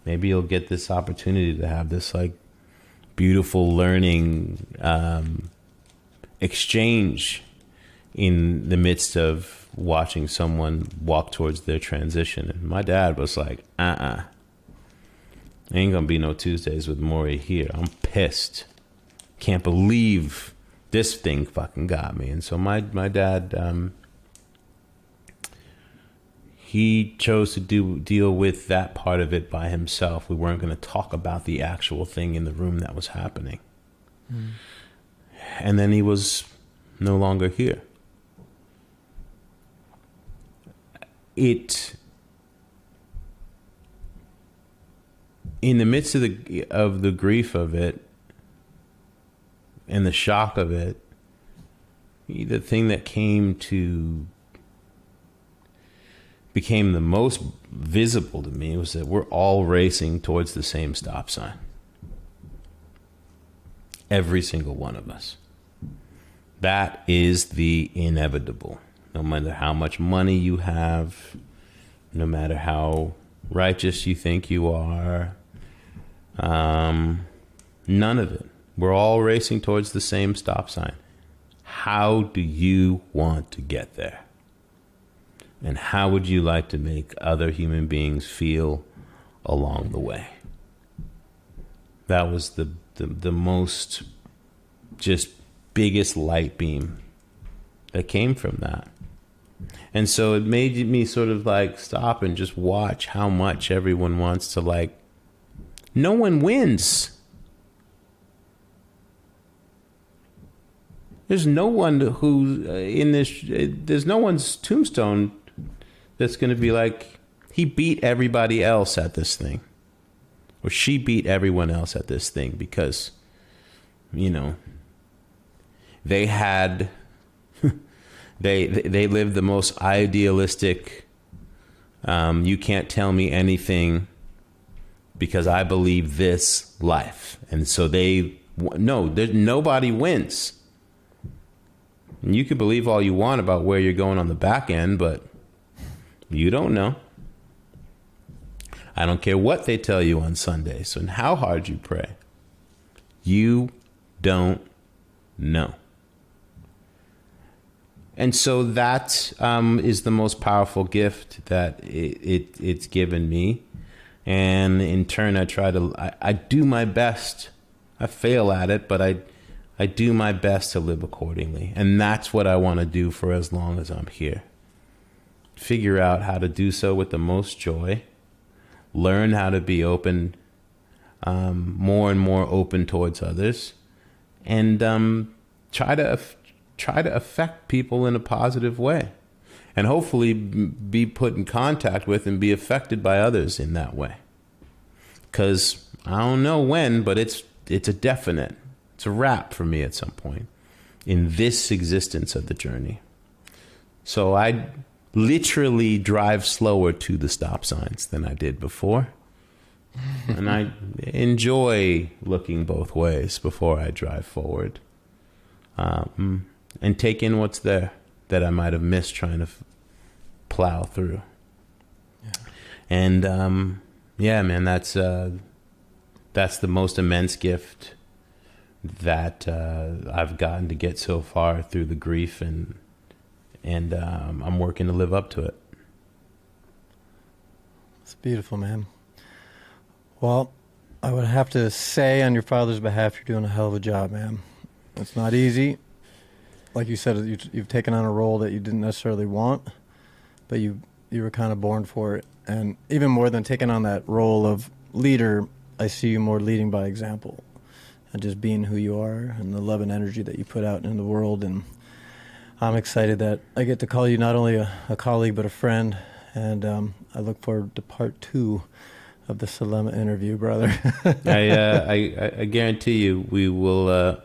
Speaker 3: maybe you'll get this opportunity to have this like beautiful learning exchange in the midst of watching someone walk towards their transition. And my dad was like, ain't gonna be no Tuesdays with Morrie here. I'm pissed. Can't believe this thing fucking got me. And so my dad, he chose to deal with that part of it by himself. We weren't going to talk about the actual thing in the room that was happening. And then he was no longer here. In the midst of the grief of it and the shock of it, the thing that became the most visible to me was that we're all racing towards the same stop sign. Every single one of us. That is the inevitable. No matter how much money you have, no matter how righteous you think you are, none of it. We're all racing towards the same stop sign. How do you want to get there? And how would you like to make other human beings feel along the way? That was the most just biggest light beam that came from that. And so it made me sort of like stop and just watch how much everyone wants to like, no one wins. There's no one who there's no one's tombstone that's going to be like, he beat everybody else at this thing. Or she beat everyone else at this thing because, you know, they had, they lived the most idealistic, you can't tell me anything because I believe this life. And so nobody wins. And you can believe all you want about where you're going on the back end, but you don't know. I don't care what they tell you on Sundays and how hard you pray. You don't know. And so that is the most powerful gift that it's given me. And in turn, I do my best. I fail at it, but I do my best to live accordingly. And that's what I want to do for as long as I'm here. Figure out how to do so with the most joy. Learn how to be open, more and more open towards others. And try to affect people in a positive way. And hopefully be put in contact with and be affected by others in that way. Because I don't know when, but it's a definite. It's a wrap for me at some point in this existence of the journey. So I literally drive slower to the stop signs than I did before. And I enjoy looking both ways before I drive forward. And take in what's there that I might have missed trying to plow through. Yeah. And yeah, man, that's the most immense gift that I've gotten to get so far through the grief, and I'm working to live up to it.
Speaker 2: It's beautiful, man. Well, I would have to say on your father's behalf, you're doing a hell of a job, man. It's not easy. Like you said, you've taken on a role that you didn't necessarily want, but you were kind of born for it. And even more than taking on that role of leader, I see you more leading by example and just being who you are and the love and energy that you put out in the world. And I'm excited that I get to call you not only a colleague, but a friend. And I look forward to part 2 of the Selema interview, brother.
Speaker 3: I guarantee you we will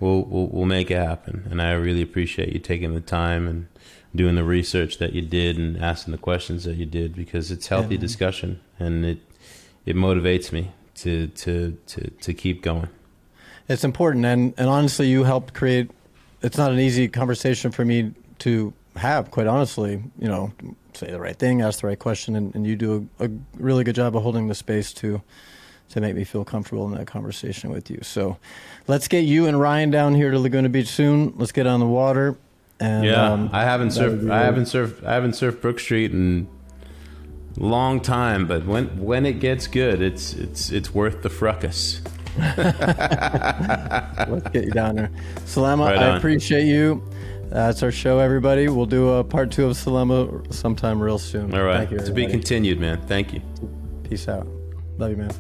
Speaker 3: we'll make it happen. And I really appreciate you taking the time and doing the research that you did and asking the questions that you did, because it's healthy discussion, and it motivates me to keep going.
Speaker 2: It's important, and honestly, you helped create. It's not an easy conversation for me to have, quite honestly. You know, say the right thing, ask the right question, and you do a really good job of holding the space to make me feel comfortable in that conversation with you. So let's get you and Ryan down here to Laguna Beach soon. Let's get on the water. And
Speaker 3: yeah, I haven't surfed Brook Street in a long time, but when it gets good, it's worth the fracas.
Speaker 2: Let's get you down there. Salema,
Speaker 3: Right
Speaker 2: I appreciate you. That's our show, everybody. We'll do a part 2 of Selema sometime real soon.
Speaker 3: All right.
Speaker 2: Thank you,
Speaker 3: To be continued, man. Thank you.
Speaker 2: Peace out. Love you, man.